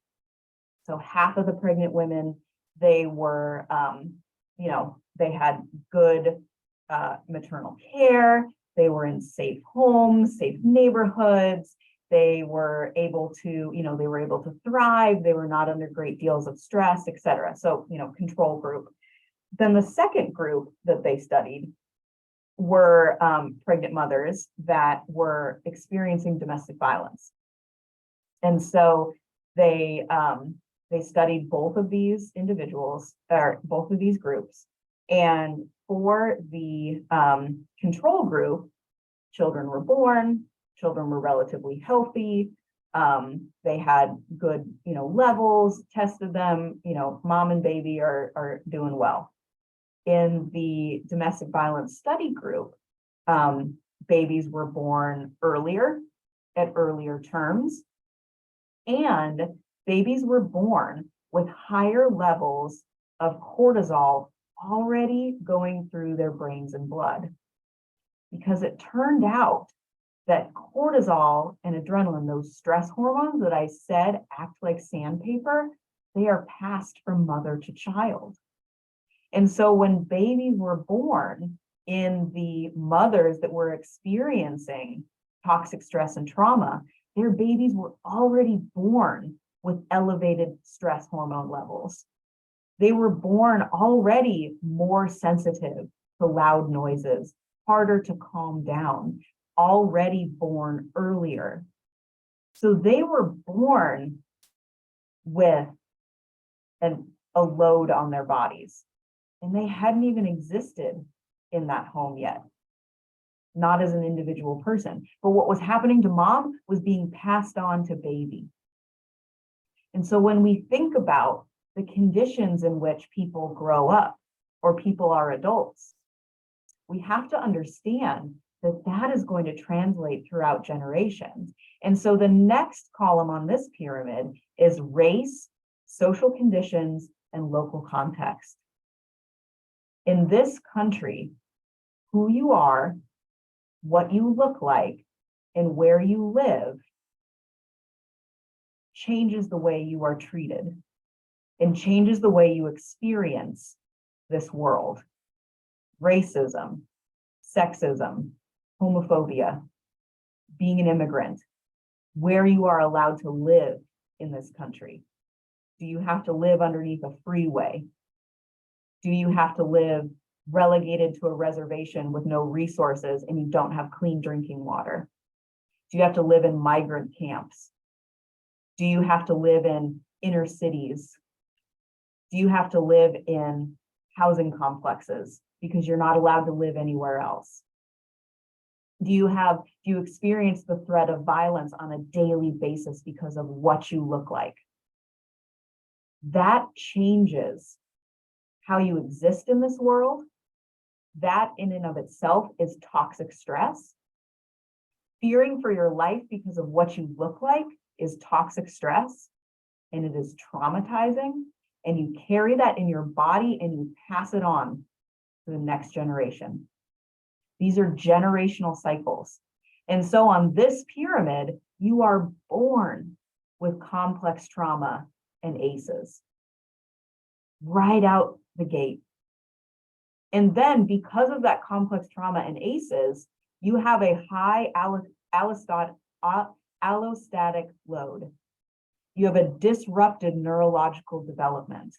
So half of the pregnant women, they were, they had good maternal care. They were in safe homes, safe neighborhoods. They were able to, thrive. They were not under great deals of stress, et cetera. So, control group. Then the second group that they studied were pregnant mothers that were experiencing domestic violence. And so they studied both of these individuals, or both of these groups. And for the control group, children were born, children were relatively healthy. They had good, levels, tested them, mom and baby are doing well. In the domestic violence study group, babies were born earlier at earlier terms, and babies were born with higher levels of cortisol already going through their brains and blood. Because it turned out that cortisol and adrenaline, those stress hormones that I said act like sandpaper, they are passed from mother to child. And so when babies were born in the mothers that were experiencing toxic stress and trauma, their babies were already born with elevated stress hormone levels. They were born already more sensitive to loud noises, harder to calm down, already born earlier. So they were born with a load on their bodies, and they hadn't even existed in that home yet, not as an individual person. But what was happening to mom was being passed on to baby. And so when we think about the conditions in which people grow up or people are adults, we have to understand that that is going to translate throughout generations. And so the next column on this pyramid is race, social conditions, and local context. In this country, who you are, what you look like, and where you live changes the way you are treated and changes the way you experience this world. Racism, sexism, homophobia, being an immigrant, where you are allowed to live in this country. Do you have to live underneath a freeway? Do you have to live relegated to a reservation with no resources and you don't have clean drinking water? Do you have to live in migrant camps? Do you have to live in inner cities? Do you have to live in housing complexes because you're not allowed to live anywhere else? Do you experience the threat of violence on a daily basis because of what you look like? That changes how you exist in this world. That in and of itself is toxic stress. Fearing for your life because of what you look like is toxic stress, and it is traumatizing, and you carry that in your body and you pass it on to the next generation. These are generational cycles. And so on this pyramid, you are born with complex trauma and ACEs right out the gate. And then because of that complex trauma and ACEs, you have a high allostatic load. You have a disrupted neurological development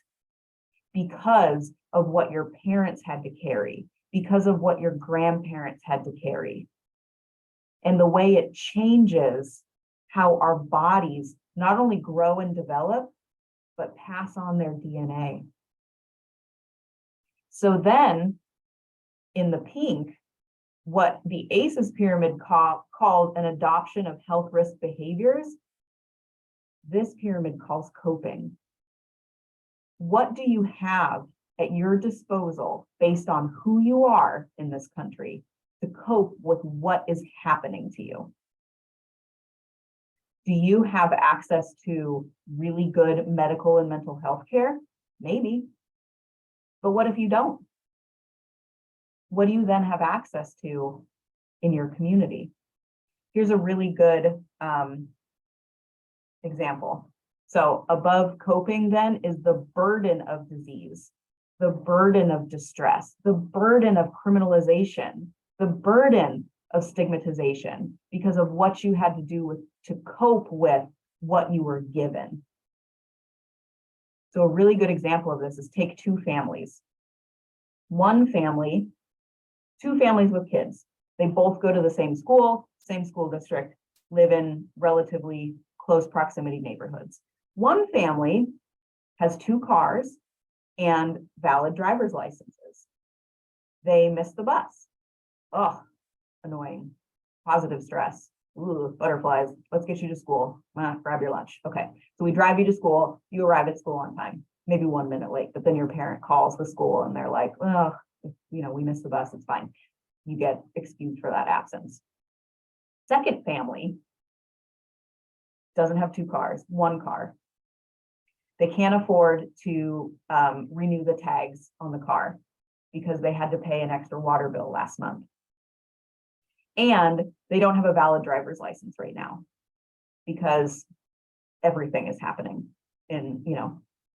because of what your parents had to carry, because of what your grandparents had to carry. And the way it changes how our bodies not only grow and develop, but pass on their DNA. So then in the pink, what the ACEs pyramid called an adoption of health risk behaviors, this pyramid calls coping. What do you have at your disposal based on who you are in this country to cope with what is happening to you? Do you have access to really good medical and mental health care? Maybe. But what if you don't? What do you then have access to in your community? Here's a really good example. So above coping then is the burden of disease, the burden of distress, the burden of criminalization, the burden of stigmatization because of what you had to do to cope with what you were given. So a really good example of this is take two families. One family, two families with kids. They both go to the same school district, live in relatively close proximity neighborhoods. One family has two cars and valid driver's licenses. They missed the bus. Oh, annoying. Positive stress. Ooh, butterflies. Let's get you to school. Grab your lunch. Okay. So we drive you to school. You arrive at school on time, maybe 1 minute late, but then your parent calls the school and they're like, oh, we missed the bus. It's fine. You get excused for that absence. Second family doesn't have 2 cars, 1 car. They can't afford to renew the tags on the car because they had to pay an extra water bill last month. And they don't have a valid driver's license right now because everything is happening. And,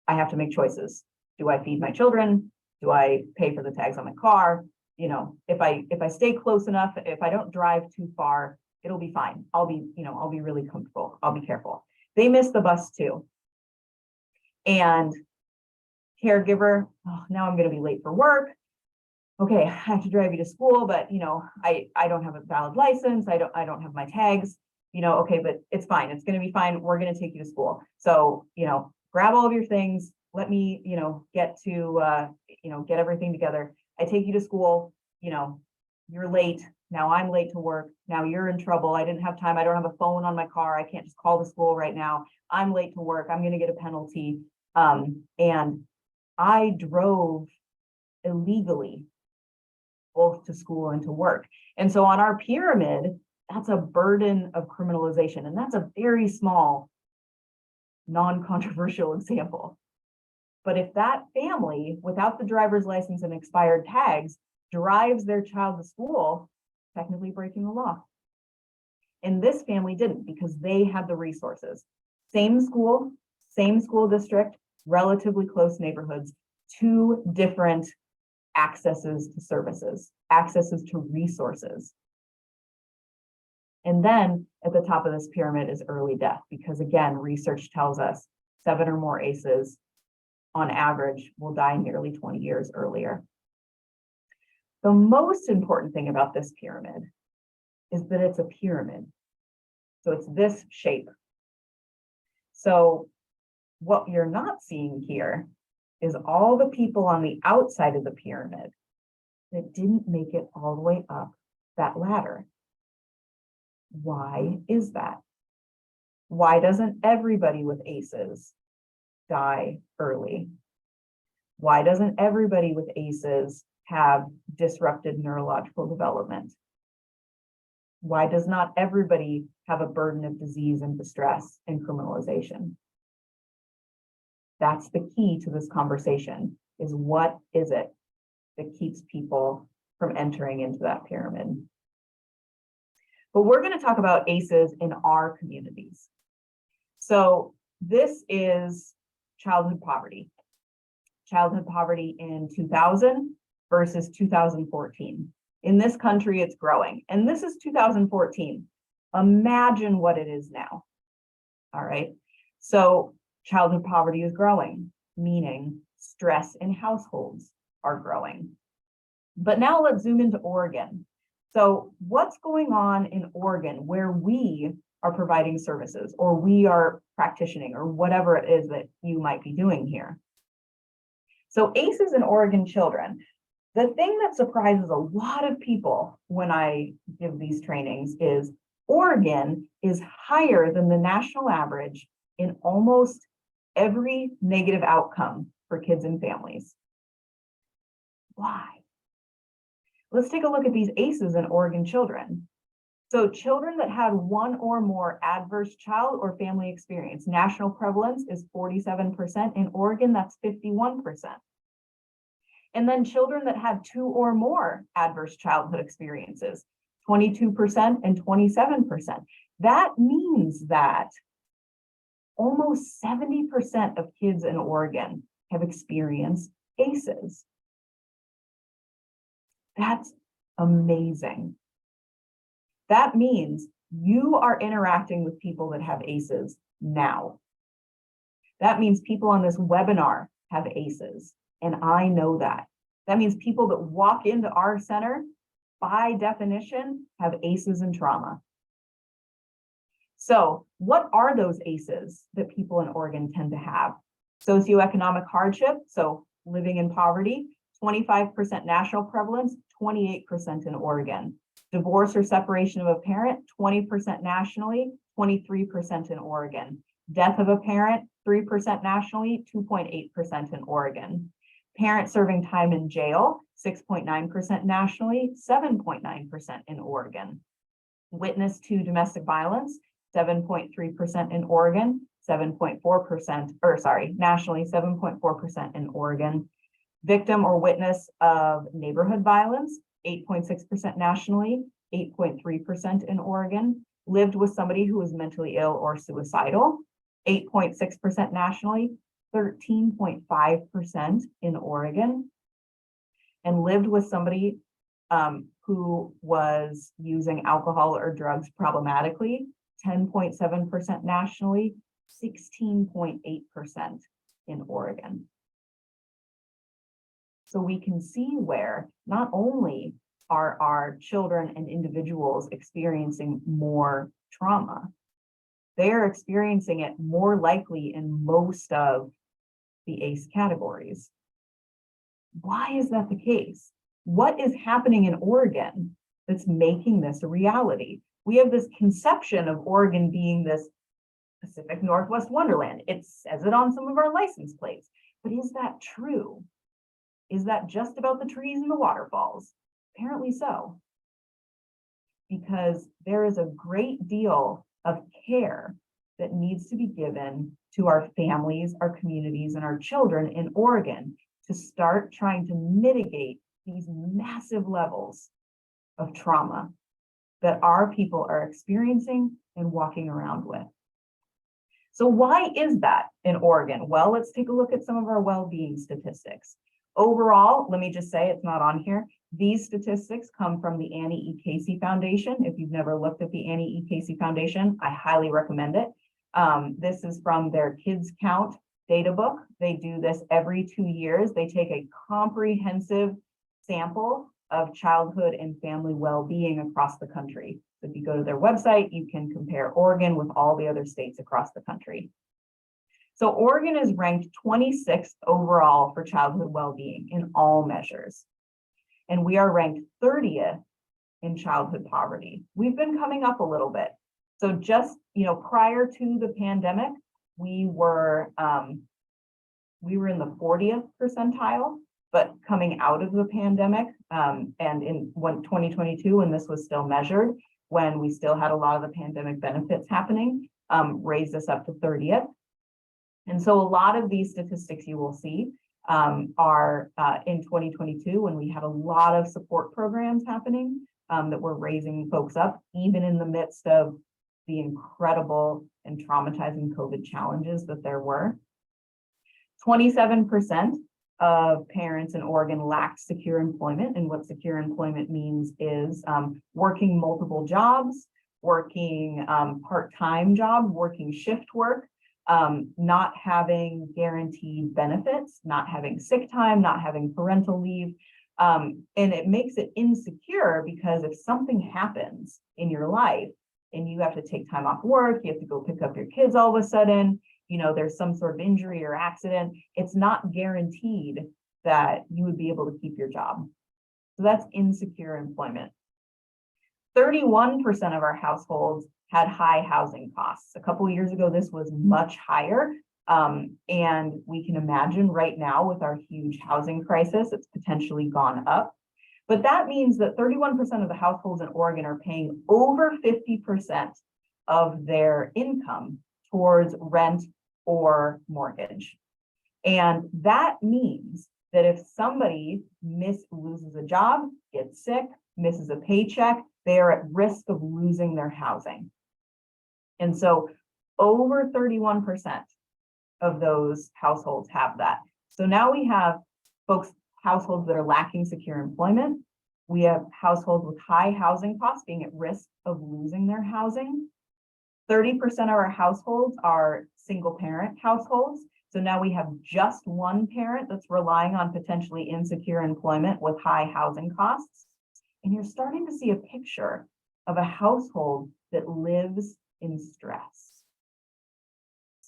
I have to make choices. Do I feed my children? Do I pay for the tags on my car? If I stay close enough, if I don't drive too far, it'll be fine. I'll be really comfortable. I'll be careful. They miss the bus too. And caregiver, oh, now I'm going to be late for work. Okay, I have to drive you to school, but I don't have a valid license. I don't have my tags. Okay, but it's fine. It's going to be fine. We're going to take you to school. So, grab all of your things. Let me, get everything together. I take you to school. You're late. Now I'm late to work. Now you're in trouble. I didn't have time. I don't have a phone on my car. I can't just call the school right now. I'm late to work. I'm going to get a penalty. And I drove illegally both to school and to work. And so on our pyramid, that's a burden of criminalization. And that's a very small, non-controversial example. But if that family, without the driver's license and expired tags, drives their child to school, technically breaking the law. And this family didn't because they had the resources. Same school district, relatively close neighborhoods, 2 different accesses to services, accesses to resources. And then at the top of this pyramid is early death, because again, research tells us 7 or more ACEs on average will die nearly 20 years earlier. The most important thing about this pyramid is that it's a pyramid. So it's this shape. So what you're not seeing here is all the people on the outside of the pyramid that didn't make it all the way up that ladder. Why is that? Why doesn't everybody with ACEs die early? Why doesn't everybody with ACEs have disrupted neurological development? Why does not everybody have a burden of disease and distress and criminalization? That's the key to this conversation, is what is it that keeps people from entering into that pyramid? But we're going to talk about ACEs in our communities. So this is childhood poverty. Childhood poverty in 2000 versus 2014. In this country, it's growing. And this is 2014. Imagine what it is now. All right. So childhood poverty is growing, meaning stress in households are growing. But now let's zoom into Oregon. So what's going on in Oregon where we are providing services, or we are practicing, or whatever it is that you might be doing here? So ACEs in Oregon children. The thing that surprises a lot of people when I give these trainings is Oregon is higher than the national average in almost every negative outcome for kids and families. Why? Let's take a look at these ACEs in Oregon children. So children that had 1 or more adverse child or family experience, national prevalence is 47%. In Oregon, that's 51%. And then children that had 2 or more adverse childhood experiences, 22% and 27%. That means that almost 70% of kids in Oregon have experienced ACEs. That's amazing. That means you are interacting with people that have ACEs now. That means people on this webinar have ACEs, and I know that. That means people that walk into our center, by definition, have ACEs and trauma. So what are those ACEs that people in Oregon tend to have? Socioeconomic hardship, so living in poverty, 25% national prevalence, 28% in Oregon. Divorce or separation of a parent, 20% nationally, 23% in Oregon. Death of a parent, 3% nationally, 2.8% in Oregon. Parent serving time in jail, 6.9% nationally, 7.9% in Oregon. Witness to domestic violence, 7.3% in Oregon, 7.4%, nationally, 7.4% in Oregon. Victim or witness of neighborhood violence, 8.6% nationally, 8.3% in Oregon. Lived with somebody who was mentally ill or suicidal, 8.6% nationally, 13.5% in Oregon. And lived with somebody who was using alcohol or drugs problematically, 10.7% nationally, 16.8% in Oregon. So we can see where not only are our children and individuals experiencing more trauma, they are experiencing it more likely in most of the ACE categories. Why is that the case? What is happening in Oregon that's making this a reality? We have this conception of Oregon being this Pacific Northwest wonderland. It says it on some of our license plates, but is that true? Is that just about the trees and the waterfalls? Apparently so, because there is a great deal of care that needs to be given to our families, our communities, and our children in Oregon to start trying to mitigate these massive levels of trauma that our people are experiencing and walking around with. So why is that in Oregon? Well, let's take a look at some of our well-being statistics. Overall, let me just say, it's not on here. These statistics come from the Annie E. Casey Foundation. If you've never looked at the Annie E. Casey Foundation, I highly recommend it. This is from their Kids Count data book. They do this every 2 years. They take a comprehensive sample of childhood and family well-being across the country. So if you go to their website, you can compare Oregon with all the other states across the country. So Oregon is ranked 26th overall for childhood well-being in all measures. And we are ranked 30th in childhood poverty. We've been coming up a little bit. So just, prior to the pandemic, we were in the 40th percentile, but coming out of the pandemic, and in 2022, when this was still measured, when we still had a lot of the pandemic benefits happening, raised us up to 30th. And so a lot of these statistics you will see are in 2022, when we had a lot of support programs happening that were raising folks up, even in the midst of the incredible and traumatizing COVID challenges that there were. 27% of parents in Oregon lacked secure employment. And what secure employment means is working multiple jobs, working part-time job, working shift work, not having guaranteed benefits, not having sick time, not having parental leave. And it makes it insecure because if something happens in your life and you have to take time off work, you have to go pick up your kids all of a sudden, there's some sort of injury or accident, it's not guaranteed that you would be able to keep your job. So that's insecure employment. 31% of our households had high housing costs. A couple of years ago, this was much higher. And we can imagine right now with our huge housing crisis, it's potentially gone up. But that means that 31% of the households in Oregon are paying over 50% of their income towards rent or mortgage. And that means that if somebody loses a job, gets sick, misses a paycheck, they are at risk of losing their housing. And so over 31% of those households have that. So now we have households that are lacking secure employment. We have households with high housing costs being at risk of losing their housing. 30% of our households are single parent households. So now we have just one parent that's relying on potentially insecure employment with high housing costs. And you're starting to see a picture of a household that lives in stress,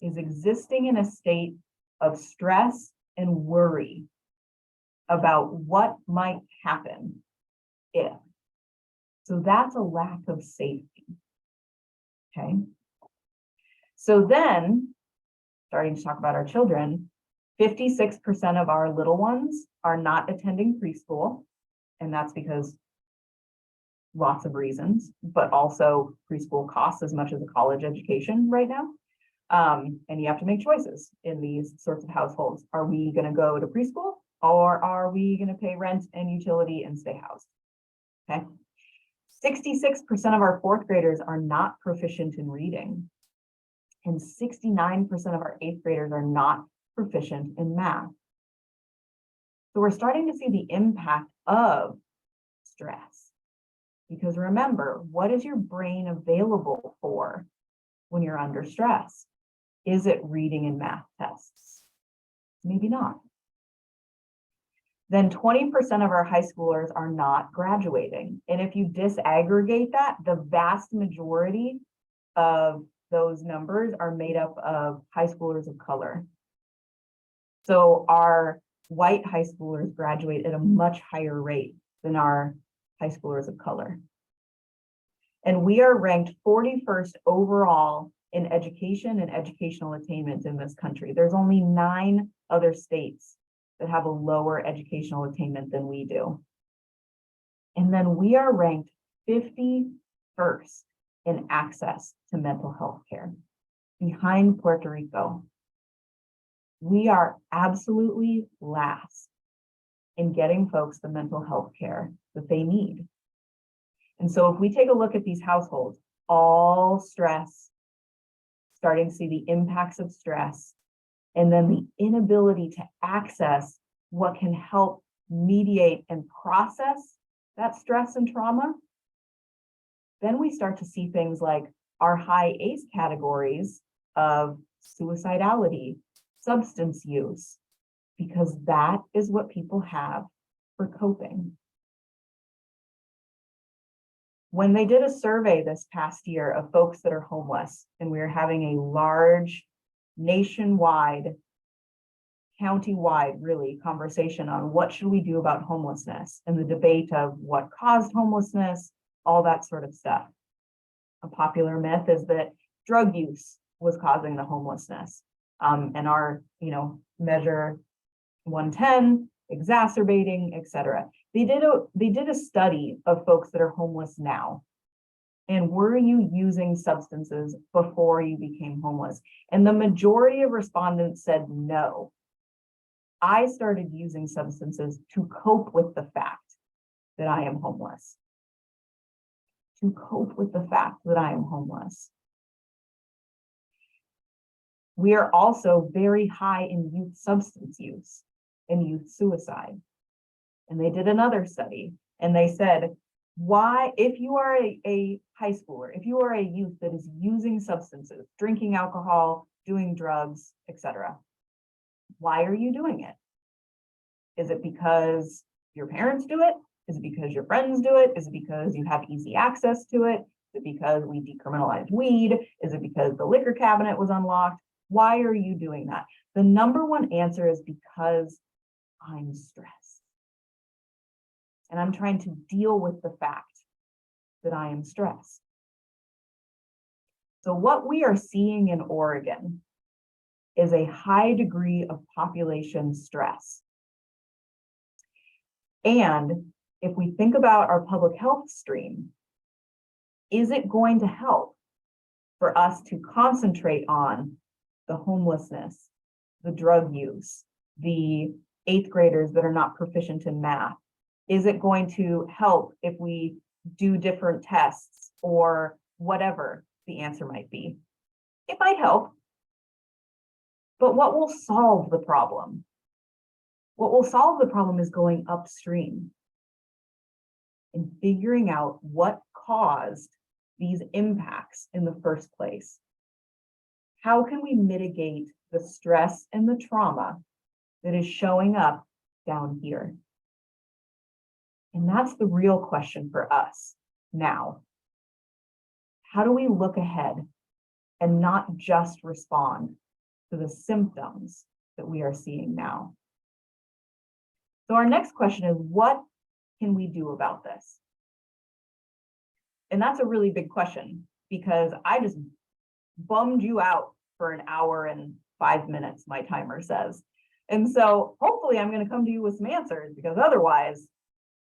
is existing in a state of stress and worry about what might happen if. So that's a lack of safety. Okay. So then, starting to talk about our children, 56% of our little ones are not attending preschool. And that's because lots of reasons, but also preschool costs as much as a college education right now. And you have to make choices in these sorts of households. Are we going to go to preschool, or are we going to pay rent and utility and stay housed? Okay. 66% of our fourth graders are not proficient in reading. And 69% of our eighth graders are not proficient in math. So we're starting to see the impact of stress. Because remember, what is your brain available for when you're under stress? Is it reading and math tests? Maybe not. Then 20% of our high schoolers are not graduating. And if you disaggregate that, the vast majority of those numbers are made up of high schoolers of color. So our white high schoolers graduate at a much higher rate than our high schoolers of color. And we are ranked 41st overall in education and educational attainment in this country. There's only 9 other states that have a lower educational attainment than we do. And then we are ranked 51st in access to mental health care, behind Puerto Rico. We are absolutely last in getting folks the mental health care that they need. And so if we take a look at these households, all stress, starting to see the impacts of stress, and then the inability to access what can help mediate and process that stress and trauma, then we start to see things like our high ACE categories of suicidality, substance use, because that is what people have for coping. When they did a survey this past year of folks that are homeless, and we were having a large nationwide, county-wide, really, conversation on what should we do about homelessness and the debate of what caused homelessness, all that sort of stuff. A popular myth is that drug use was causing the homelessness. And our, measure 110, exacerbating, etc. They did a study of folks that are homeless now. And were you using substances before you became homeless? And the majority of respondents said no. I started using substances to cope with the fact that I am homeless. To cope with the fact that I am homeless. We are also very high in youth substance use and youth suicide. And they did another study, and they said, why, if you are a high schooler, if you are a youth that is using substances, drinking alcohol, doing drugs, etc., why are you doing it? Is it because your parents do it? Is it because your friends do it? Is it because you have easy access to it? Is it because we decriminalized weed? Is it because the liquor cabinet was unlocked? Why are you doing that? The number one answer is because I'm stressed. And I'm trying to deal with the fact that I am stressed. So what we are seeing in Oregon is a high degree of population stress. And if we think about our public health stream, is it going to help for us to concentrate on the homelessness, the drug use, the eighth graders that are not proficient in math? Is it going to help if we do different tests or whatever the answer might be? It might help. But what will solve the problem? What will solve the problem is going upstream and figuring out what caused these impacts in the first place. How can we mitigate the stress and the trauma that is showing up down here? And that's the real question for us now. How do we look ahead and not just respond to the symptoms that we are seeing now? So our next question is, what can we do about this? And that's a really big question, because I just bummed you out for an hour and 5 minutes, my timer says. And so hopefully I'm going to come to you with some answers, because otherwise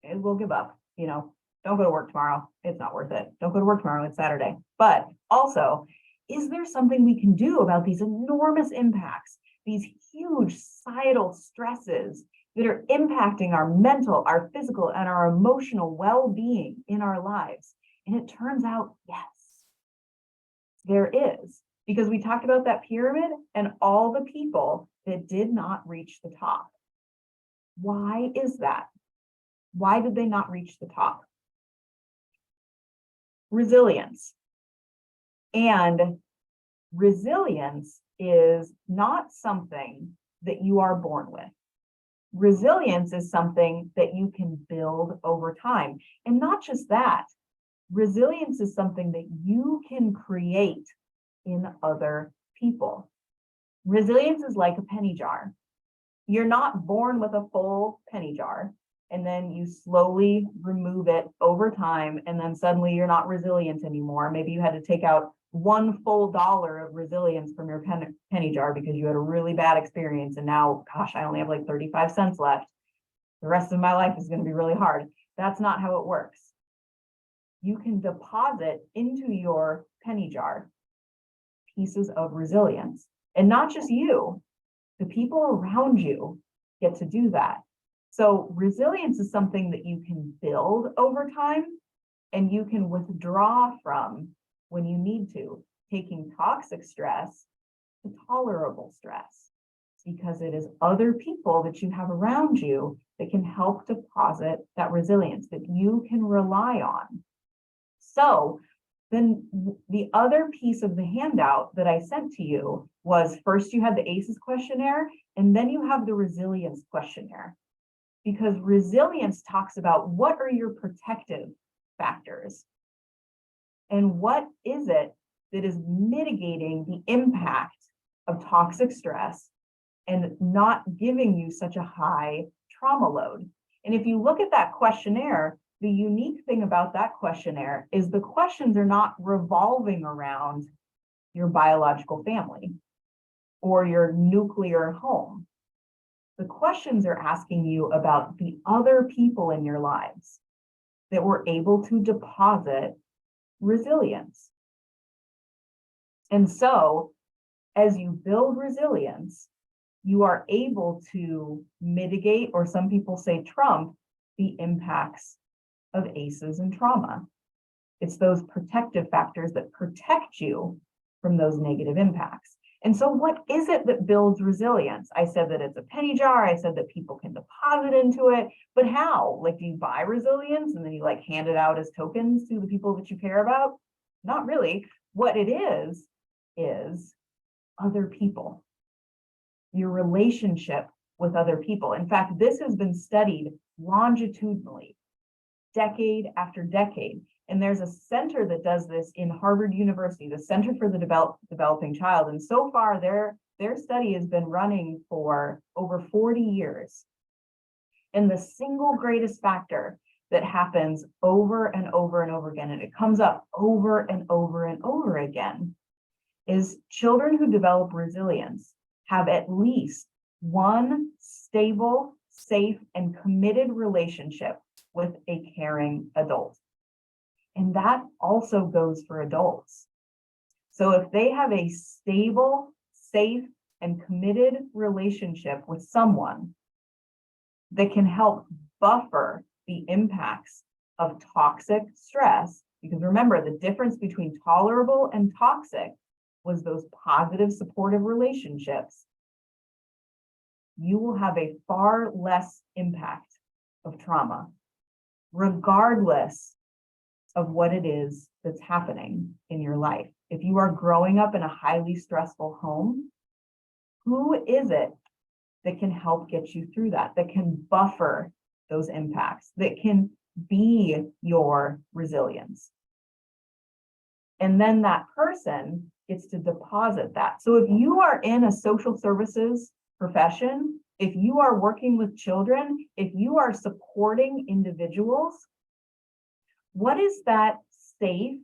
we'll give up. Don't go to work tomorrow. It's not worth it. Don't go to work tomorrow. It's Saturday. But also, is there something we can do about these enormous impacts, these huge societal stresses that are impacting our mental, our physical, and our emotional well-being in our lives? And it turns out, yes, there is, because we talked about that pyramid and all the people that did not reach the top. Why is that? Why did they not reach the top? Resilience. And resilience is not something that you are born with. Resilience is something that you can build over time. And not just that, resilience is something that you can create in other people. Resilience is like a penny jar. You're not born with a full penny jar, and then you slowly remove it over time, and then suddenly you're not resilient anymore. Maybe you had to take out $1 full of resilience from your penny jar because you had a really bad experience, and now, gosh, I only have like 35 cents left. The rest of my life is going to be really hard. That's not how it works. You can deposit into your penny jar pieces of resilience, and not just you, the people around you get to do that. So resilience is something that you can build over time, and you can withdraw from when you need to, taking toxic stress to tolerable stress, because it is other people that you have around you that can help deposit that resilience that you can rely on. So then the other piece of the handout that I sent to you was, first you had the ACEs questionnaire, and then you have the resilience questionnaire. Because resilience talks about what are your protective factors, and what is it that is mitigating the impact of toxic stress and not giving you such a high trauma load. And if you look at that questionnaire, the unique thing about that questionnaire is the questions are not revolving around your biological family or your nuclear home. The questions are asking you about the other people in your lives that were able to deposit resilience. And so, as you build resilience, you are able to mitigate, or some people say trump, the impacts of ACEs and trauma. It's those protective factors that protect you from those negative impacts. And so what is it that builds resilience? I said that it's a penny jar. I said that people can deposit into it, but how? Like, do you buy resilience and then you like hand it out as tokens to the people that you care about? Not really. What it is other people, your relationship with other people. In fact, this has been studied longitudinally, decade after decade. And there's a center that does this in Harvard University, the Center for the Developing Child. And so far, their study has been running for over 40 years. And the single greatest factor that happens over and over and over again, and it comes up over and over and over again, is children who develop resilience have at least one stable, safe, and committed relationship with a caring adult. And that also goes for adults. So if they have a stable, safe, and committed relationship with someone that can help buffer the impacts of toxic stress, because remember, the difference between tolerable and toxic was those positive, supportive relationships, you will have a far less impact of trauma, regardless of what it is that's happening in your life. If you are growing up in a highly stressful home, who is it that can help get you through that can buffer those impacts, that can be your resilience? And then that person gets to deposit that. So if you are in a social services profession, if you are working with children, if you are supporting individuals, what is that safe,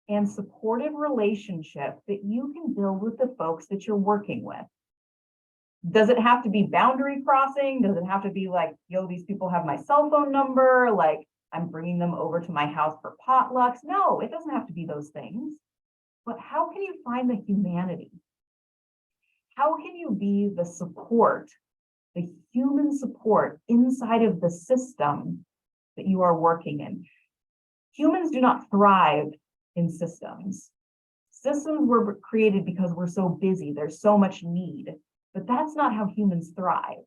and supportive relationship that you can build with the folks that you're working with. Does it have to be boundary crossing? Does it have to be like, yo, these people have my cell phone number, like I'm bringing them over to my house for potlucks? No, it doesn't have to be those things. But how can you find the humanity? How can you be the support, the human support inside of the system that you are working in? Humans do not thrive in systems. Systems were created because we're so busy, there's so much need, but that's not how humans thrive.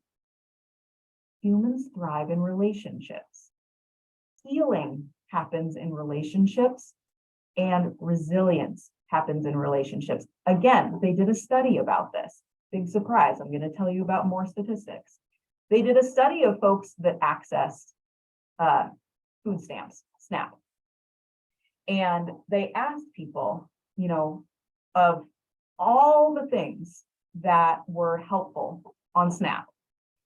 Humans thrive in relationships. Healing happens in relationships, and resilience happens in relationships. Again, they did a study about this. Big surprise, I'm going to tell you about more statistics. They did a study of folks that accessed food stamps, SNAP. And they asked people, you know, of all the things that were helpful on SNAP,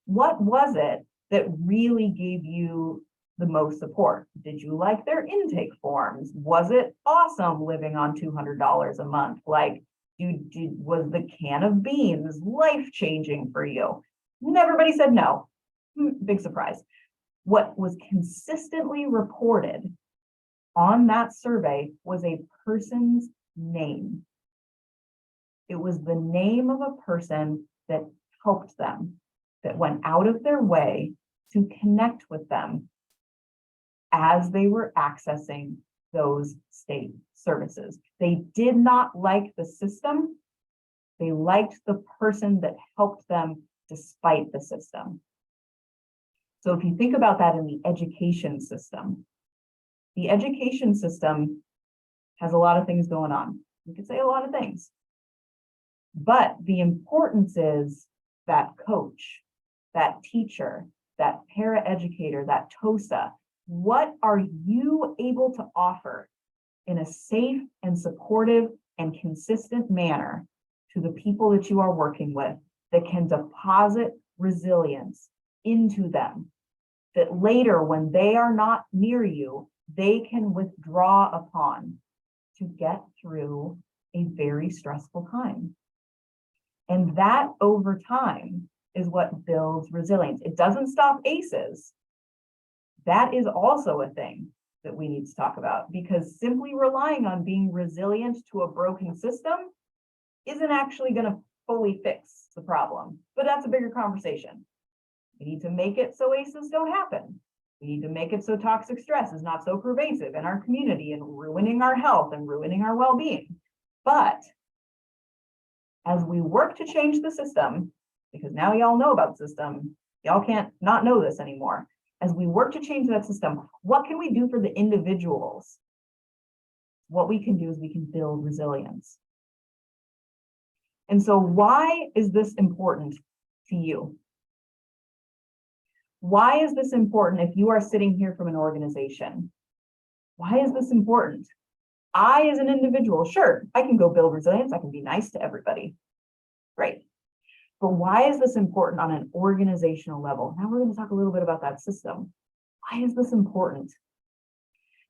what was it that really gave you the most support? Did you like their intake forms? Was it awesome living on $200 a month? Like, was the can of beans life-changing for you? And everybody said no. Big surprise. What was consistently reported on that survey was a person's name. It was the name of a person that helped them, that went out of their way to connect with them as they were accessing those state services. They did not like the system. They liked the person that helped them despite the system. So if you think about that in the education system has a lot of things going on. You could say a lot of things. But the importance is that coach, that teacher, that paraeducator, that TOSA, what are you able to offer in a safe and supportive and consistent manner to the people that you are working with that can deposit resilience into them, that later when they are not near you, they can withdraw upon to get through a very stressful time. And that over time is what builds resilience. It doesn't stop ACEs. That is also a thing that we need to talk about, because simply relying on being resilient to a broken system isn't actually going to fully fix the problem. But that's a bigger conversation. We need to make it so ACEs don't happen. We need to make it so toxic stress is not so pervasive in our community and ruining our health and ruining our well-being. But as we work to change the system, because now y'all know about the system, y'all can't not know this anymore. As we work to change that system, what can we do for the individuals? What we can do is we can build resilience. And so why is this important to you? Why is this important if you are sitting here from an organization? Why is this important? I, as an individual, sure, I can go build resilience. I can be nice to everybody. Great. But why is this important on an organizational level? Now we're going to talk a little bit about that system. Why is this important?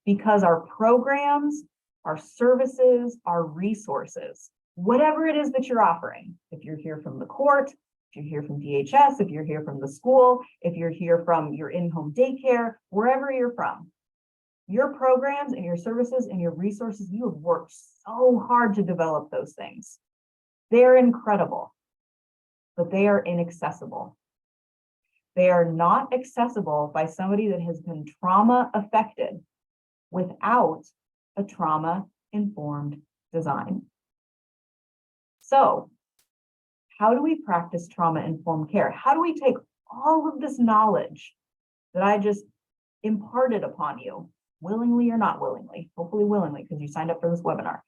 Because our programs, our services, our resources, whatever it is that you're offering, if you're here from the court, if you're here from DHS, if you're here from the school, if you're here from your in-home daycare, wherever you're from, your programs and your services and your resources, you have worked so hard to develop those things. They're incredible, but they are inaccessible. They are not accessible by somebody that has been trauma affected without a trauma-informed design. So, how do we practice trauma-informed care? How do we take all of this knowledge that I just imparted upon you, willingly or not willingly, hopefully willingly, because you signed up for this webinar.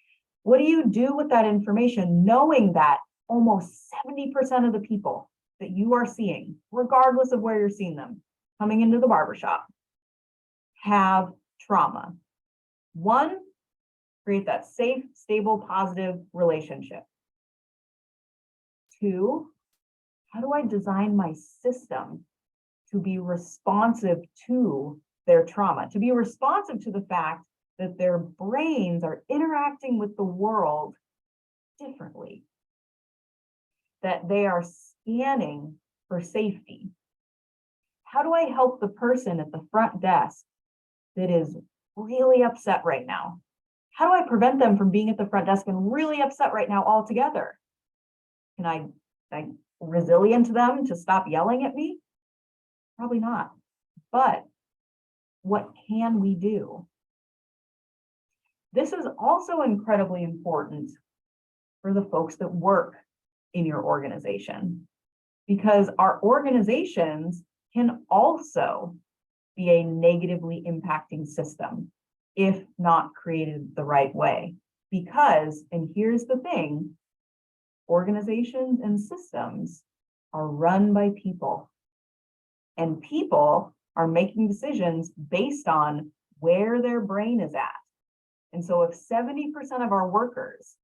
What do you do with that information, knowing that almost 70% of the people that you are seeing, regardless of where you're seeing them, coming into the barbershop, have trauma? One, create that safe, stable, positive relationship. Two, how do I design my system to be responsive to their trauma, to be responsive to the fact that their brains are interacting with the world differently, that they are scanning for safety. How do I help the person at the front desk that is really upset right now? How do I prevent them from being at the front desk and really upset right now altogether? Can I resilient them to stop yelling at me? Probably not. But what can we do? This is also incredibly important for the folks that work in your organization, because our organizations can also be a negatively impacting system if not created the right way. Because, and here's the thing, organizations and systems are run by people, and people are making decisions based on where their brain is at. And so if 70% of our workers,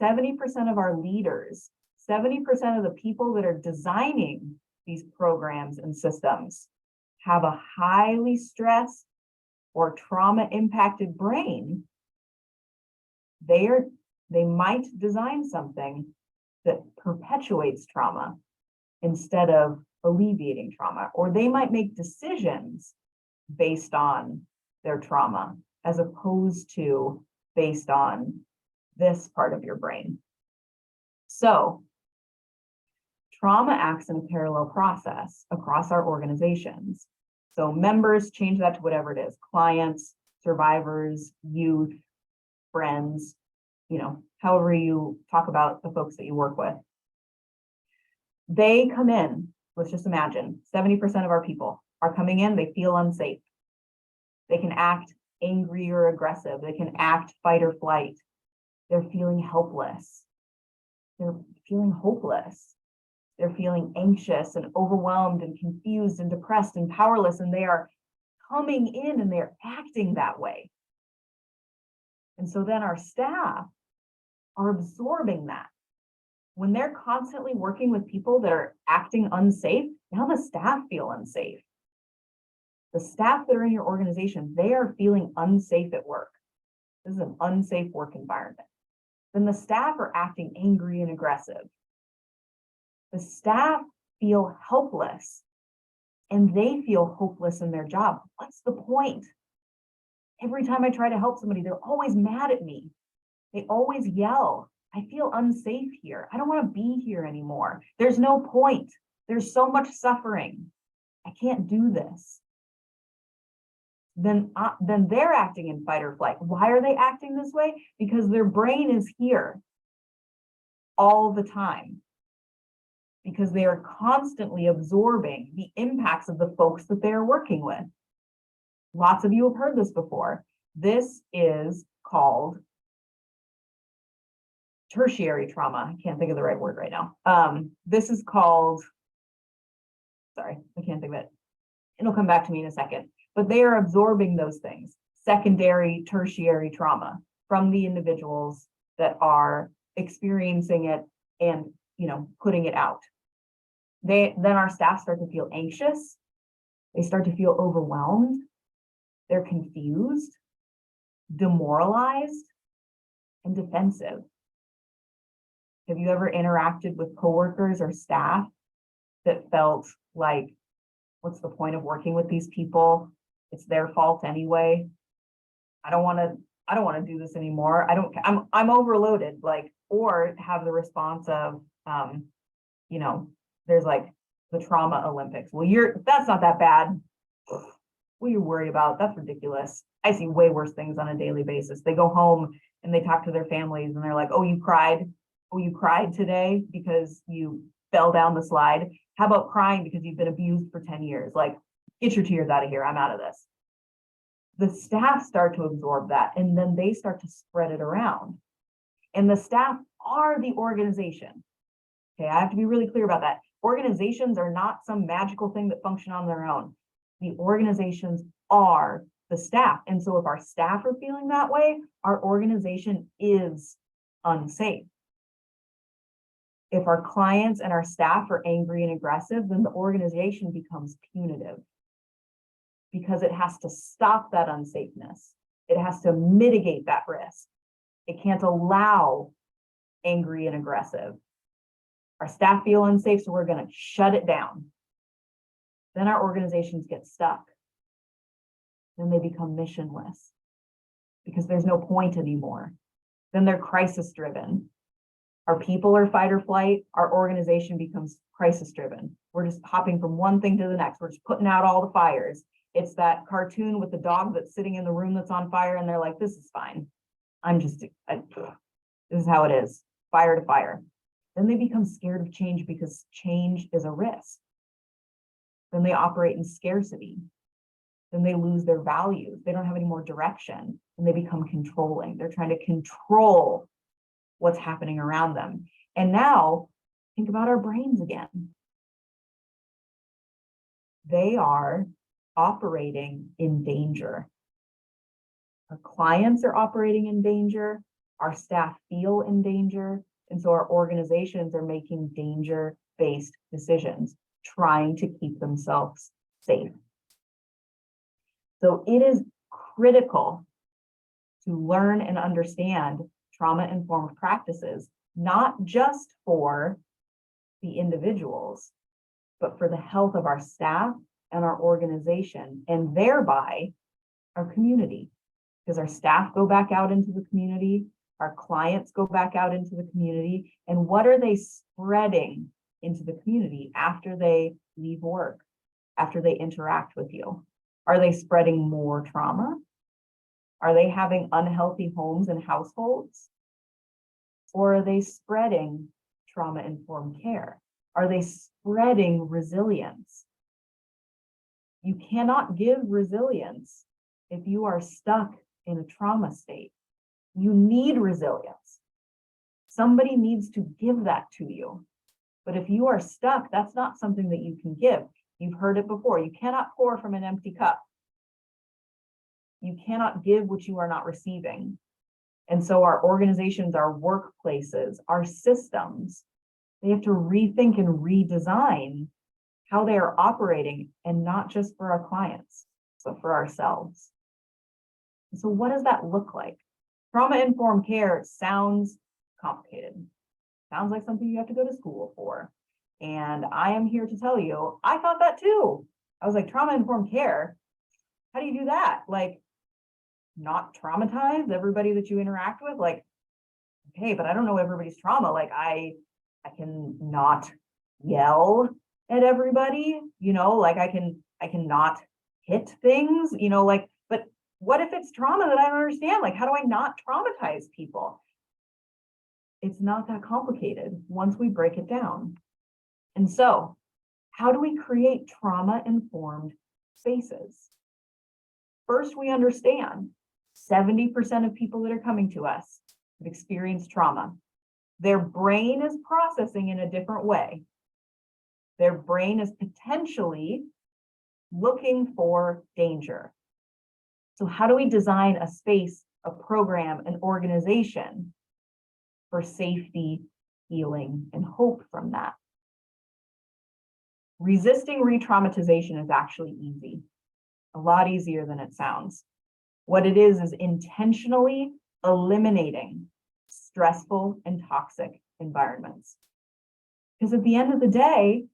70% of our leaders, 70% of the people that are designing these programs and systems have a highly stressed or trauma impacted brain, they might design something that perpetuates trauma instead of alleviating trauma, or they might make decisions based on their trauma as opposed to based on this part of your brain. So trauma acts in a parallel process across our organizations. So members, change that to whatever it is, clients, survivors, youth, friends, however you talk about the folks that you work with. They come in, let's just imagine 70% of our people are coming in, they feel unsafe. They can act angry or aggressive. They can act fight or flight. They're feeling helpless. They're feeling hopeless. They're feeling anxious and overwhelmed and confused and depressed and powerless, and they are coming in and they're acting that way. And so then our staff are absorbing that. When they're constantly working with people that are acting unsafe, now the staff feel unsafe. The staff that are in your organization, they are feeling unsafe at work. This is an unsafe work environment. Then the staff are acting angry and aggressive. The staff feel helpless and they feel hopeless in their job. What's the point? Every time I try to help somebody, they're always mad at me. They always yell. I feel unsafe here. I don't want to be here anymore. There's no point. There's so much suffering. I can't do this. Then they're acting in fight or flight. Why are they acting this way? Because their brain is here all the time. Because they are constantly absorbing the impacts of the folks that they are working with. Lots of you have heard this before. This is called tertiary trauma. I can't think of the right word right now. This is called, sorry, I can't think of it. It'll come back to me in a second. But they are absorbing those things, secondary, tertiary trauma from the individuals that are experiencing it and putting it out. Then our staff start to feel anxious. They start to feel overwhelmed. They're confused, demoralized, and defensive. Have you ever interacted with coworkers or staff that felt like, what's the point of working with these people? It's their fault anyway. I don't want to do this anymore. I'm overloaded, or have the response of, there's like the trauma Olympics. Well, that's not that bad. What are you worried about? That's ridiculous. I see way worse things on a daily basis. They go home and they talk to their families and they're like, oh, you cried? Oh, you cried today because you fell down the slide? How about crying because you've been abused for 10 years? Like, get your tears out of here. I'm out of this. The staff start to absorb that, and then they start to spread it around. And the staff are the organization. Okay, I have to be really clear about that. Organizations are not some magical thing that function on their own. The organizations are the staff. And so if our staff are feeling that way, our organization is unsafe. If our clients and our staff are angry and aggressive, then the organization becomes punitive because it has to stop that unsafeness. It has to mitigate that risk. It can't allow angry and aggressive. Our staff feel unsafe, so we're going to shut it down. Then our organizations get stuck. Then they become missionless because there's no point anymore. Then they're crisis driven. Our people are fight or flight. Our organization becomes crisis driven. We're just hopping from one thing to the next. We're just putting out all the fires. It's that cartoon with the dog that's sitting in the room that's on fire, and they're like, this is fine. This is how it is, fire to fire. Then they become scared of change because change is a risk. Then they operate in scarcity. Then they lose their values. They don't have any more direction, and they become controlling. They're trying to control what's happening around them. And now think about our brains again. They are operating in danger. Our clients are operating in danger. Our staff feel in danger. And so our organizations are making danger-based decisions, trying to keep themselves safe. So it is critical to learn and understand trauma-informed practices, not just for the individuals, but for the health of our staff and our organization, and thereby our community. Because our staff go back out into the community, our clients go back out into the community, and what are they spreading into the community after they leave work, after they interact with you? Are they spreading more trauma? Are they having unhealthy homes and households? Or are they spreading trauma-informed care? Are they spreading resilience? You cannot give resilience if you are stuck in a trauma state. You need resilience. Somebody needs to give that to you. But if you are stuck, that's not something that you can give. You've heard it before. You cannot pour from an empty cup. You cannot give what you are not receiving. And so our organizations, our workplaces, our systems, they have to rethink and redesign how they are operating, and not just for our clients, but for ourselves. And so what does that look like? Trauma-informed care sounds complicated. Sounds like something you have to go to school for. And I am here to tell you, I thought that too. I was like, trauma-informed care, how do you do that? Like, not traumatize everybody that you interact with? Like, okay, but I don't know everybody's trauma. Like, I can not yell at everybody, like I can not hit things, like, but what if it's trauma that I don't understand? Like, how do I not traumatize people? It's not that complicated once we break it down. And so, how do we create trauma-informed spaces? First, we understand 70% of people that are coming to us have experienced trauma. Their brain is processing in a different way. Their brain is potentially looking for danger. So how do we design a space, a program, an organization for safety, healing, and hope from that? Resisting re-traumatization is actually easy, a lot easier than it sounds. What it is intentionally eliminating stressful and toxic environments. Because at the end of the day,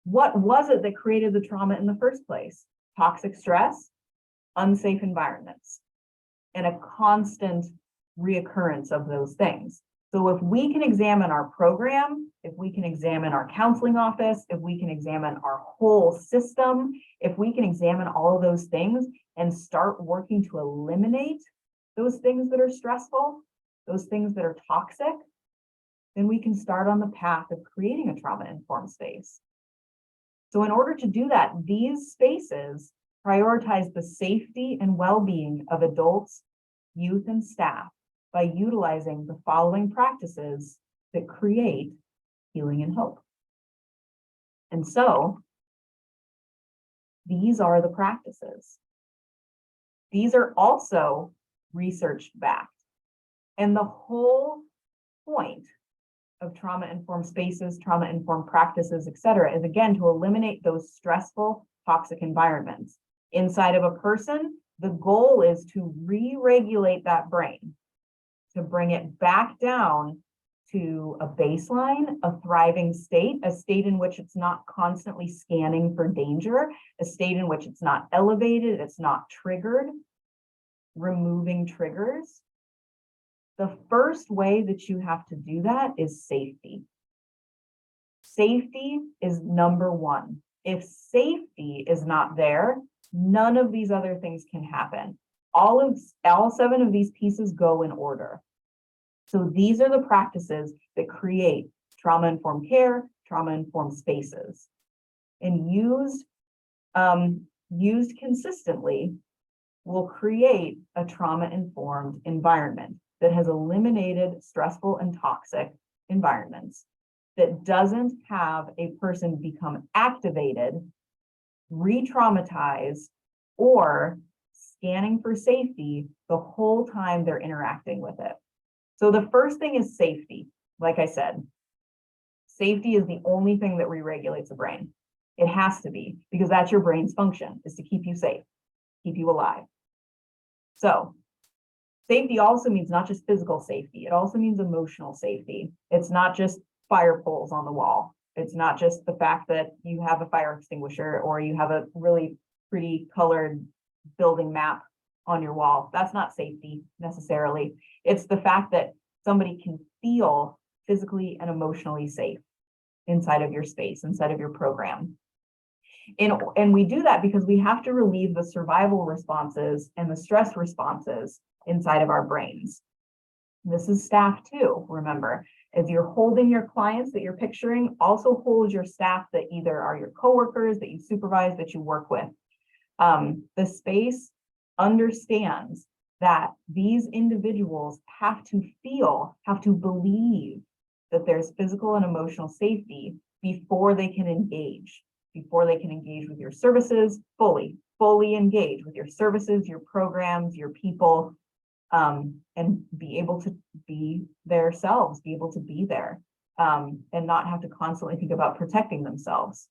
what was it that created the trauma in the first place? Toxic stress, unsafe environments, and a constant reoccurrence of those things. So if we can examine our program, if we can examine our counseling office, if we can examine our whole system, if we can examine all of those things and start working to eliminate those things that are stressful, those things that are toxic, then we can start on the path of creating a trauma-informed space. So in order to do that, these spaces prioritize the safety and well-being of adults, youth, and staff by utilizing the following practices that create healing and hope. And so these are the practices. These are also research-backed. And the whole point of trauma-informed spaces, trauma-informed practices, et cetera, is again to eliminate those stressful, toxic environments inside of a person The goal is to re-regulate that brain, to bring it back down to a baseline, a thriving state, a state in which it's not constantly scanning for danger, a state in which it's not elevated, it's not triggered, removing triggers. The first way that you have to do that is safety. Safety is number one. If safety is not there, none of these other things can happen. All 7 of these pieces go in order. So these are the practices that create trauma-informed care, trauma-informed spaces. And used consistently will create a trauma-informed environment that has eliminated stressful and toxic environments, that doesn't have a person become activated, re-traumatized, or scanning for safety the whole time they're interacting with it. So the first thing is safety. Like I said, safety is the only thing that re-regulates the brain. It has to be, because that's your brain's function, is to keep you safe, keep you alive. So safety also means not just physical safety, it also means emotional safety. It's not just fire poles on the wall. It's not just the fact that you have a fire extinguisher or you have a really pretty colored building map on your wall. That's not safety necessarily. It's the fact that somebody can feel physically and emotionally safe inside of your space, inside of your program. And we do that because we have to relieve the survival responses and the stress responses inside of our brains. This is staff too, remember. As you're holding your clients that you're picturing, also hold your staff that either are your coworkers, that you supervise, that you work with. The space understands that these individuals have to feel, have to believe that there's physical and emotional safety before they can engage with your services, fully engage with your services, your programs, your people, and be able to be themselves, be able to be there, and not have to constantly think about protecting themselves.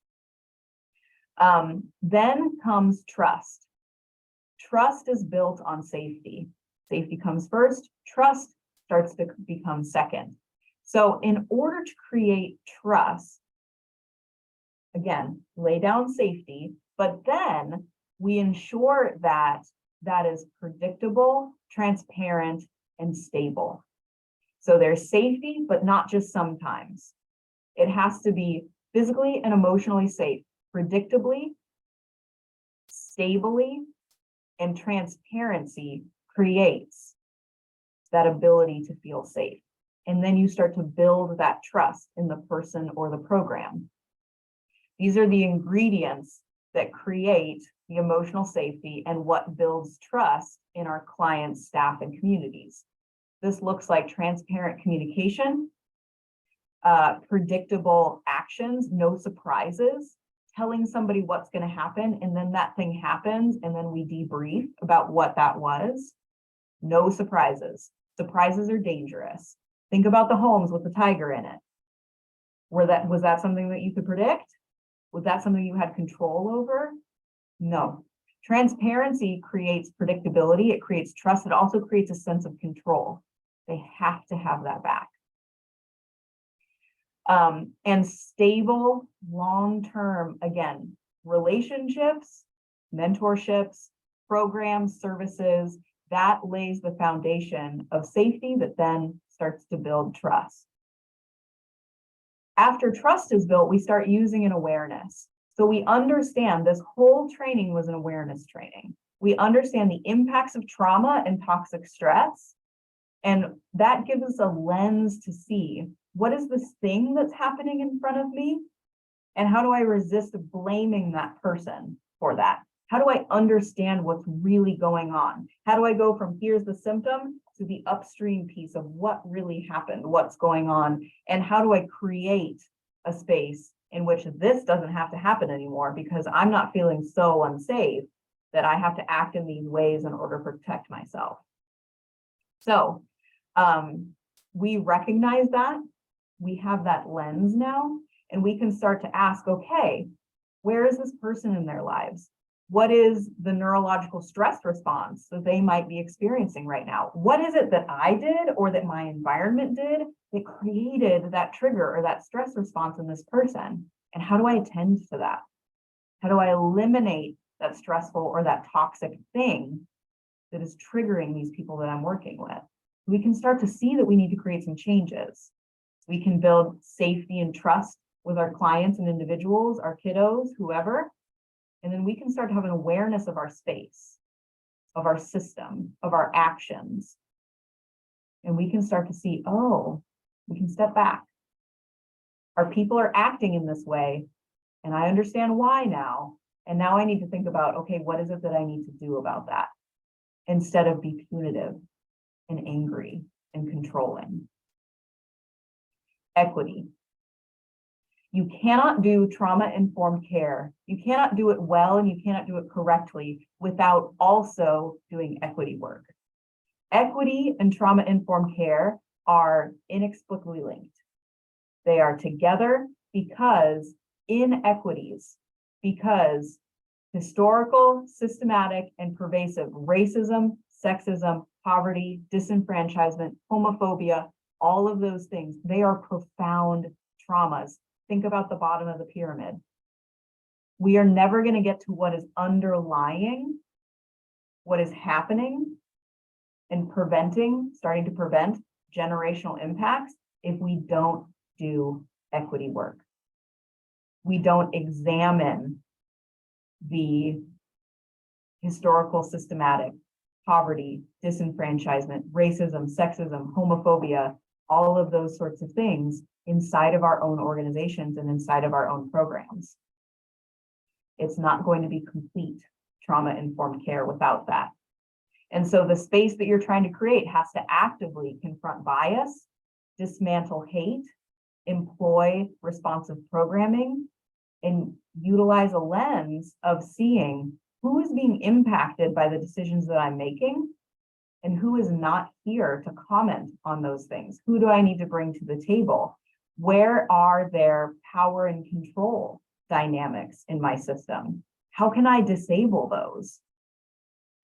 Then comes trust. Trust is built on safety. Safety comes first, trust starts to become second. So in order to create trust, again, lay down safety, but then we ensure that that is predictable, transparent, and stable. So there's safety, but not just sometimes. It has to be physically and emotionally safe, predictably, stably, and transparency creates that ability to feel safe. And then you start to build that trust in the person or the program. These are the ingredients that create the emotional safety and what builds trust in our clients, staff, and communities. This looks like transparent communication, predictable actions, no surprises, telling somebody what's going to happen, and then that thing happens, and then we debrief about what that was. No surprises. Surprises are dangerous. Think about the homes with the tiger in it. Was that something that you could predict? Was that something you had control over? No. Transparency creates predictability. It creates trust. It also creates a sense of control. They have to have that back. And stable, long-term, again, relationships, mentorships, programs, services, that lays the foundation of safety that then starts to build trust. After trust is built, we start using an awareness. So we understand this whole training was an awareness training. We understand the impacts of trauma and toxic stress, and that gives us a lens to see what is this thing that's happening in front of me, and how do I resist blaming that person for that? How do I understand what's really going on? How do I go from here's the symptom to the upstream piece of what really happened, what's going on, and how do I create a space in which this doesn't have to happen anymore because I'm not feeling so unsafe that I have to act in these ways in order to protect myself. So we recognize that, we have that lens now, and we can start to ask, okay, where is this person in their lives? What is the neurological stress response that they might be experiencing right now? What is it that I did or that my environment did that created that trigger or that stress response in this person? And how do I attend to that? How do I eliminate that stressful or that toxic thing that is triggering these people that I'm working with? We can start to see that we need to create some changes. We can build safety and trust with our clients and individuals, our kiddos, whoever. And then we can start to have an awareness of our space, of our system, of our actions. And we can start to see, oh, we can step back. Our people are acting in this way, and I understand why now. And now I need to think about, okay, what is it that I need to do about that? Instead of be punitive and angry and controlling. Equity. You cannot do trauma-informed care. You cannot do it well and you cannot do it correctly without also doing equity work. Equity and trauma-informed care are inexplicably linked. They are together because inequities, because historical, systematic, and pervasive racism, sexism, poverty, disenfranchisement, homophobia, all of those things, they are profound traumas. Think about the bottom of the pyramid. We are never going to get to what is underlying, what is happening, and starting to prevent generational impacts if we don't do equity work. We don't examine the historical, systematic poverty, disenfranchisement, racism, sexism, homophobia, all of those sorts of things inside of our own organizations and inside of our own programs. It's not going to be complete trauma-informed care without that. And so the space that you're trying to create has to actively confront bias, dismantle hate, employ responsive programming, and utilize a lens of seeing who is being impacted by the decisions that I'm making and who is not here to comment on those things. Who do I need to bring to the table? Where are there power and control dynamics in my system? How can I disable those?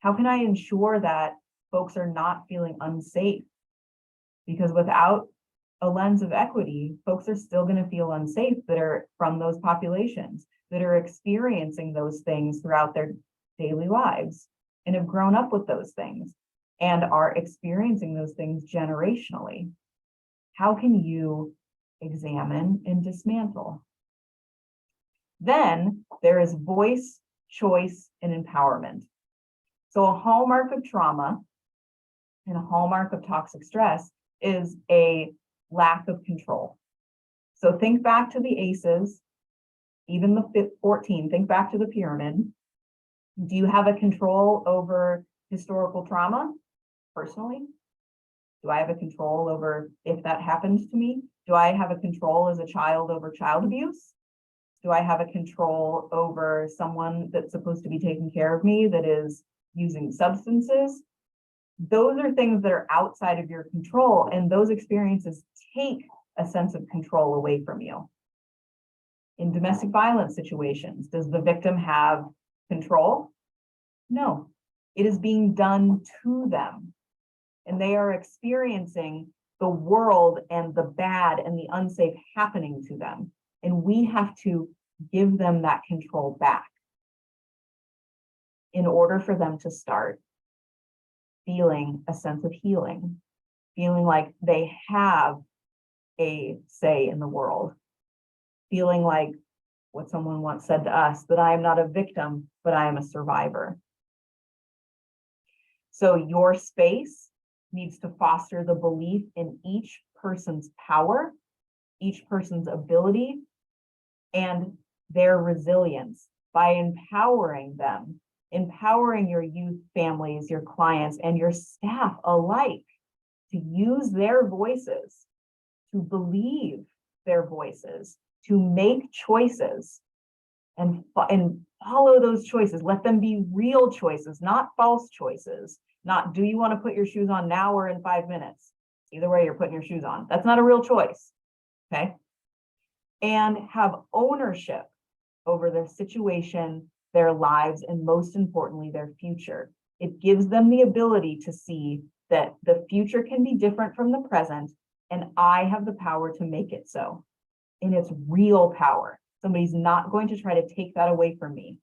How can I ensure that folks are not feeling unsafe? Because without a lens of equity, folks are still going to feel unsafe that are from those populations, that are experiencing those things throughout their daily lives and have grown up with those things and are experiencing those things generationally. How can you examine and dismantle? Then there is voice, choice, and empowerment. So a hallmark of trauma and a hallmark of toxic stress is a lack of control. So think back to the ACEs, even the 14, think back to the pyramid. Do you have a control over historical trauma personally? Do I have a control over if that happens to me? Do I have a control as a child over child abuse? Do I have a control over someone that's supposed to be taking care of me that is using substances? Those are things that are outside of your control, and those experiences take a sense of control away from you. In domestic violence situations, does the victim have control? No, it is being done to them. And they are experiencing the world and the bad and the unsafe happening to them. And we have to give them that control back in order for them to start feeling a sense of healing, feeling like they have a say in the world, feeling like what someone once said to us, that I am not a victim, but I am a survivor. So your space needs to foster the belief in each person's power, each person's ability, and their resilience by empowering them, empowering your youth families, your clients, and your staff alike to use their voices, to believe their voices, to make choices and follow those choices. Let them be real choices, not false choices. Not, do you want to put your shoes on now or in 5 minutes? Either way, you're putting your shoes on. That's not a real choice, okay? And have ownership over their situation their lives, and most importantly, their future. It gives them the ability to see that the future can be different from the present, and I have the power to make it so. And it's real power. Somebody's not going to try to take that away from me.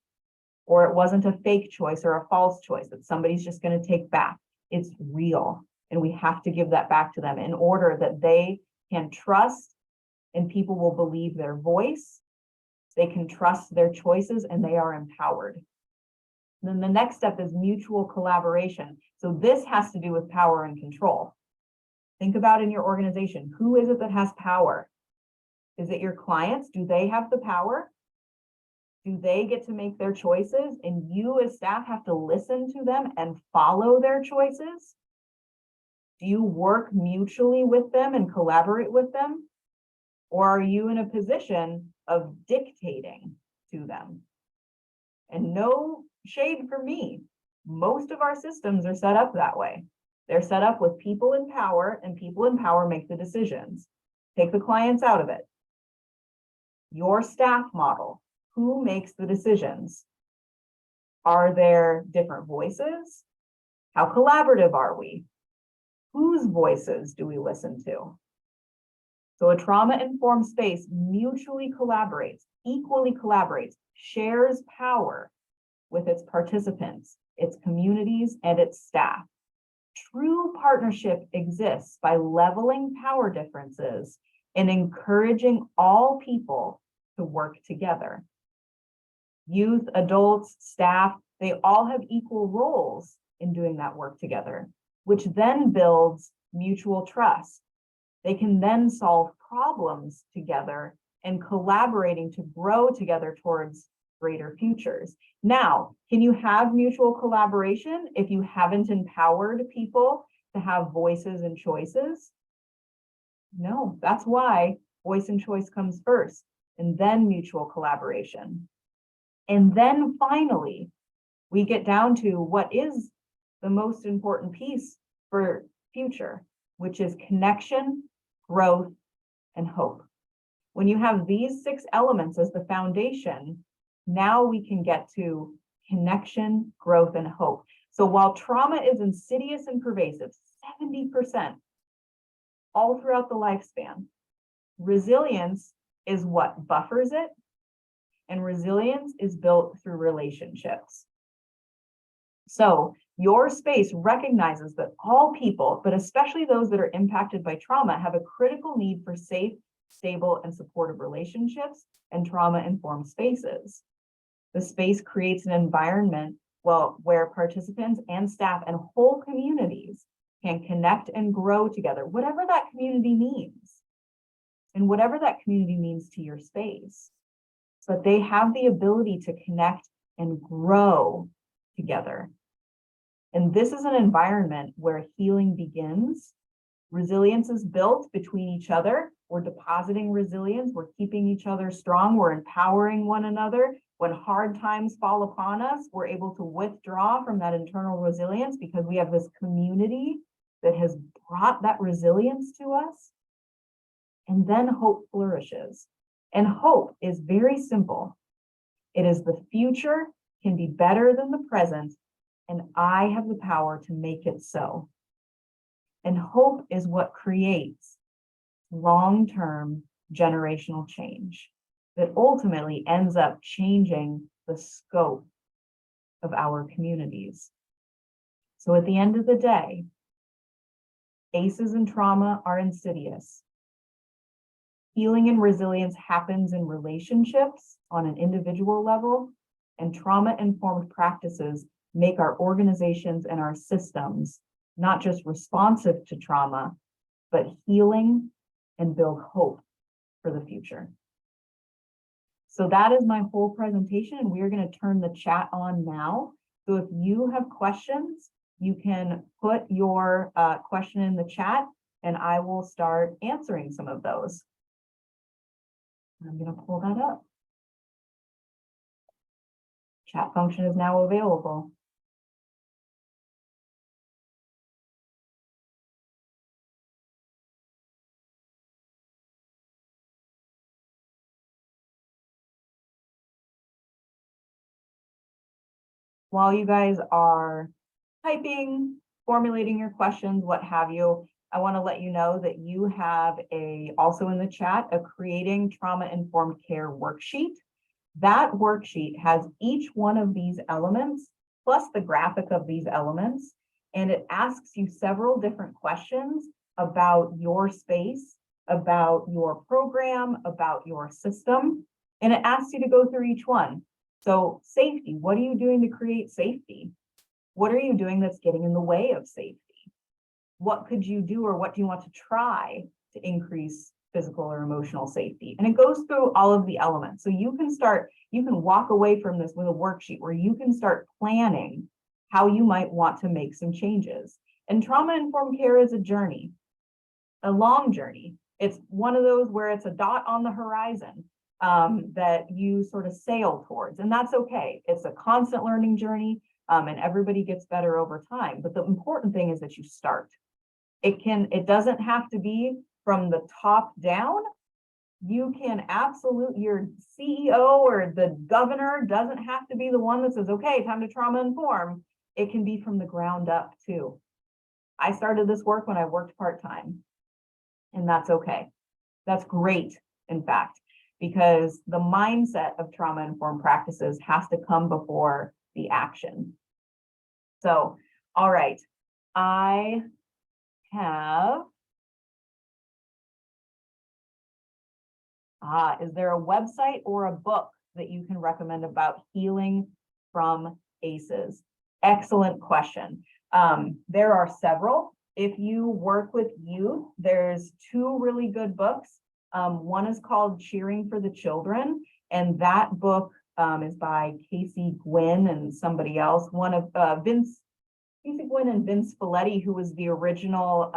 Or it wasn't a fake choice or a false choice that somebody's just going to take back. It's real. And we have to give that back to them in order that they can trust and people will believe their voice. They can trust their choices and they are empowered. And then the next step is mutual collaboration. So this has to do with power and control. Think about in your organization, who is it that has power? Is it your clients? Do they have the power? Do they get to make their choices and you as staff have to listen to them and follow their choices? Do you work mutually with them and collaborate with them? Or are you in a position of dictating to them? And no shade for me. Most of our systems are set up that way. They're set up with people in power, and people in power make the decisions. Take the clients out of it. Your staff model, who makes the decisions? Are there different voices? How collaborative are we? Whose voices do we listen to? So a trauma-informed space mutually collaborates, equally collaborates, shares power with its participants, its communities, and its staff. True partnership exists by leveling power differences and encouraging all people to work together. Youth, adults, staff, they all have equal roles in doing that work together, which then builds mutual trust. They can then solve problems together and collaborating to grow together towards greater futures. Now, can you have mutual collaboration if you haven't empowered people to have voices and choices? No, that's why voice and choice comes first, and then mutual collaboration. And then finally, we get down to what is the most important piece for future, which is connection, growth, and hope. When you have these 6 elements as the foundation, now we can get to connection, growth, and hope. So while trauma is insidious and pervasive, 70% all throughout the lifespan, resilience is what buffers it, and resilience is built through relationships. So your space recognizes that all people, but especially those that are impacted by trauma, have a critical need for safe, stable, and supportive relationships and trauma-informed spaces. The space creates an environment, where participants and staff and whole communities can connect and grow together, whatever that community means, and whatever that community means to your space. But they have the ability to connect and grow together. And this is an environment where healing begins. Resilience is built between each other. We're depositing resilience. We're keeping each other strong. We're empowering one another. When hard times fall upon us, we're able to withdraw from that internal resilience because we have this community that has brought that resilience to us. And then hope flourishes. And hope is very simple. It is the future can be better than the present, and I have the power to make it so. And hope is what creates long-term generational change that ultimately ends up changing the scope of our communities. So at the end of the day, ACEs and trauma are insidious. Healing and resilience happens in relationships on an individual level, and trauma-informed practices make our organizations and our systems not just responsive to trauma, but healing and build hope for the future. So that is my whole presentation, and we are going to turn the chat on now. So if you have questions, you can put your question in the chat, and I will start answering some of those. I'm going to pull that up. Chat function is now available. while you guys are typing, formulating your questions, what have you, I want to let you know that you have also in the chat, a creating trauma-informed care worksheet. That worksheet has each one of these elements, plus the graphic of these elements, and it asks you several different questions about your space, about your program, about your system, and it asks you to go through each one. So safety, what are you doing to create safety? What are you doing that's getting in the way of safety? What could you do, or what do you want to try to increase physical or emotional safety? And it goes through all of the elements. So you can walk away from this with a worksheet where you can start planning how you might want to make some changes. And trauma-informed care is a journey, a long journey. It's one of those where it's a dot on the horizon that you sort of sail towards, and that's okay. It's a constant learning journey, and everybody gets better over time. But the important thing is that you start. It doesn't have to be from the top down. You can your CEO or the governor doesn't have to be the one that says, okay, time to trauma inform. It can be from the ground up too. I started this work when I worked part-time, and that's okay. That's great, in fact, because the mindset of trauma-informed practices has to come before the action. So, all right, I have, is there a website or a book that you can recommend about healing from ACEs? Excellent question. There are several. If you work with youth, there's two really good books. One is called Cheering for the Children, and that book is by Casey Gwynn and somebody else. One of Casey Gwynn and Vince Folletti, who was the original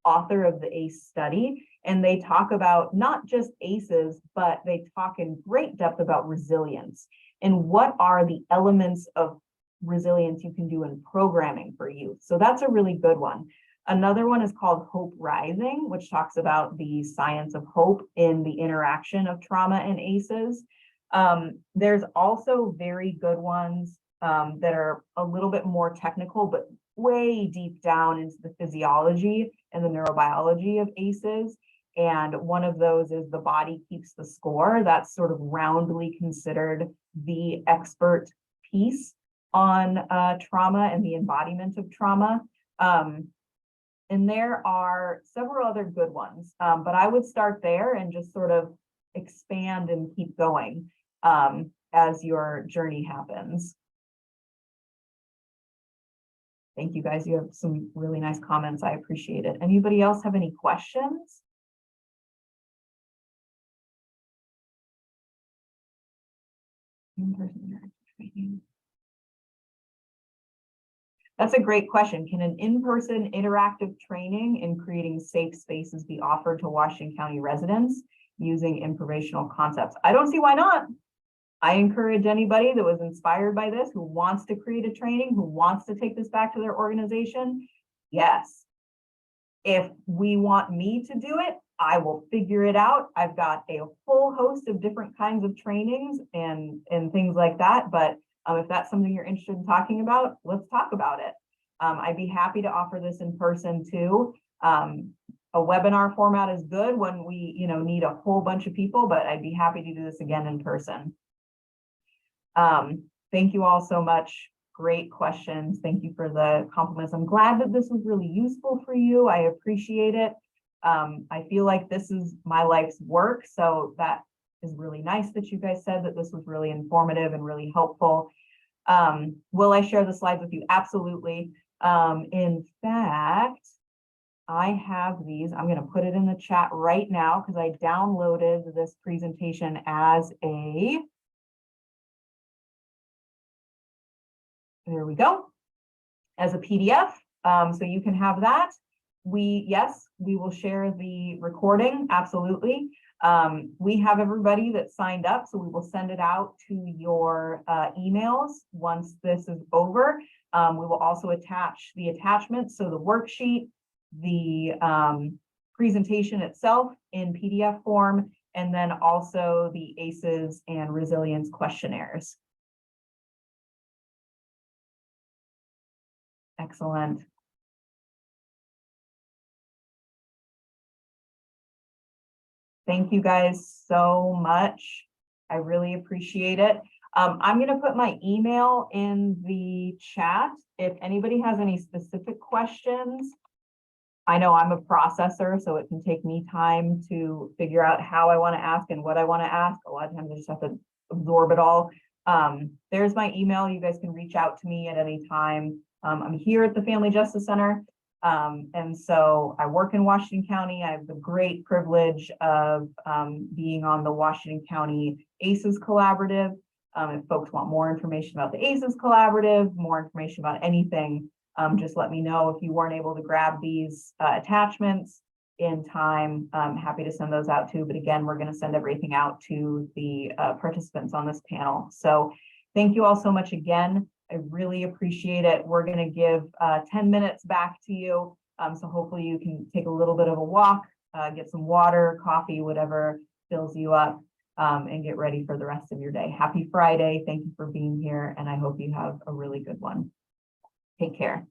author of the ACE study. And they talk about not just ACEs, but they talk in great depth about resilience and what are the elements of resilience you can do in programming for youth. So that's a really good one. Another one is called Hope Rising, which talks about the science of hope in the interaction of trauma and ACEs. There's also very good ones that are a little bit more technical, but way deep down into the physiology and the neurobiology of ACEs. And one of those is The Body Keeps the Score. That's sort of roundly considered the expert piece on trauma and the embodiment of trauma. And there are several other good ones, but I would start there and just sort of expand and keep going as your journey happens. Thank you guys. You have some really nice comments. I appreciate it. Anybody else have any questions? In-person training. That's a great question. Can an in-person interactive training in creating safe spaces be offered to Washington County residents using informational concepts? I don't see why not. I encourage anybody that was inspired by this, who wants to create a training, who wants to take this back to their organization. Yes. If we want me to do it, I will figure it out. I've got a whole host of different kinds of trainings and things like that. But if that's something you're interested in talking about, let's talk about it. I'd be happy to offer this in person too. A webinar format is good when we, need a whole bunch of people, but I'd be happy to do this again in person. Thank you all so much. Great questions. Thank you for the compliments. I'm glad that this was really useful for you. I appreciate it. I feel like this is my life's work, so that is really nice that you guys said that this was really informative and really helpful. Will I share the slides with you? Absolutely. In fact, I have these. I'm going to put it in the chat right now because I downloaded this presentation as a, there we go, as a PDF. So you can have that. Yes, we will share the recording. Absolutely. We have everybody that signed up, so we will send it out to your emails once this is over. We will also attach the attachments, so the worksheet, the presentation itself in PDF form, and then also the ACEs and resilience questionnaires. Excellent. Thank you guys so much. I really appreciate it. I'm going to put my email in the chat. If anybody has any specific questions, I know I'm a processor, so it can take me time to figure out how I want to ask and what I want to ask. A lot of times I just have to absorb it all. There's my email. You guys can reach out to me at any time. I'm here at the Family Justice Center. And so I work in Washington County. I have the great privilege of being on the Washington County ACEs Collaborative. If folks want more information about the ACEs Collaborative, more information about anything, just let me know. If you weren't able to grab these attachments in time, I'm happy to send those out too. But again, we're going to send everything out to the participants on this panel. So thank you all so much again. I really appreciate it. We're going to give 10 minutes back to you. So hopefully you can take a little bit of a walk, get some water, coffee, whatever fills you up, and get ready for the rest of your day. Happy Friday. Thank you for being here, and I hope you have a really good one. Take care.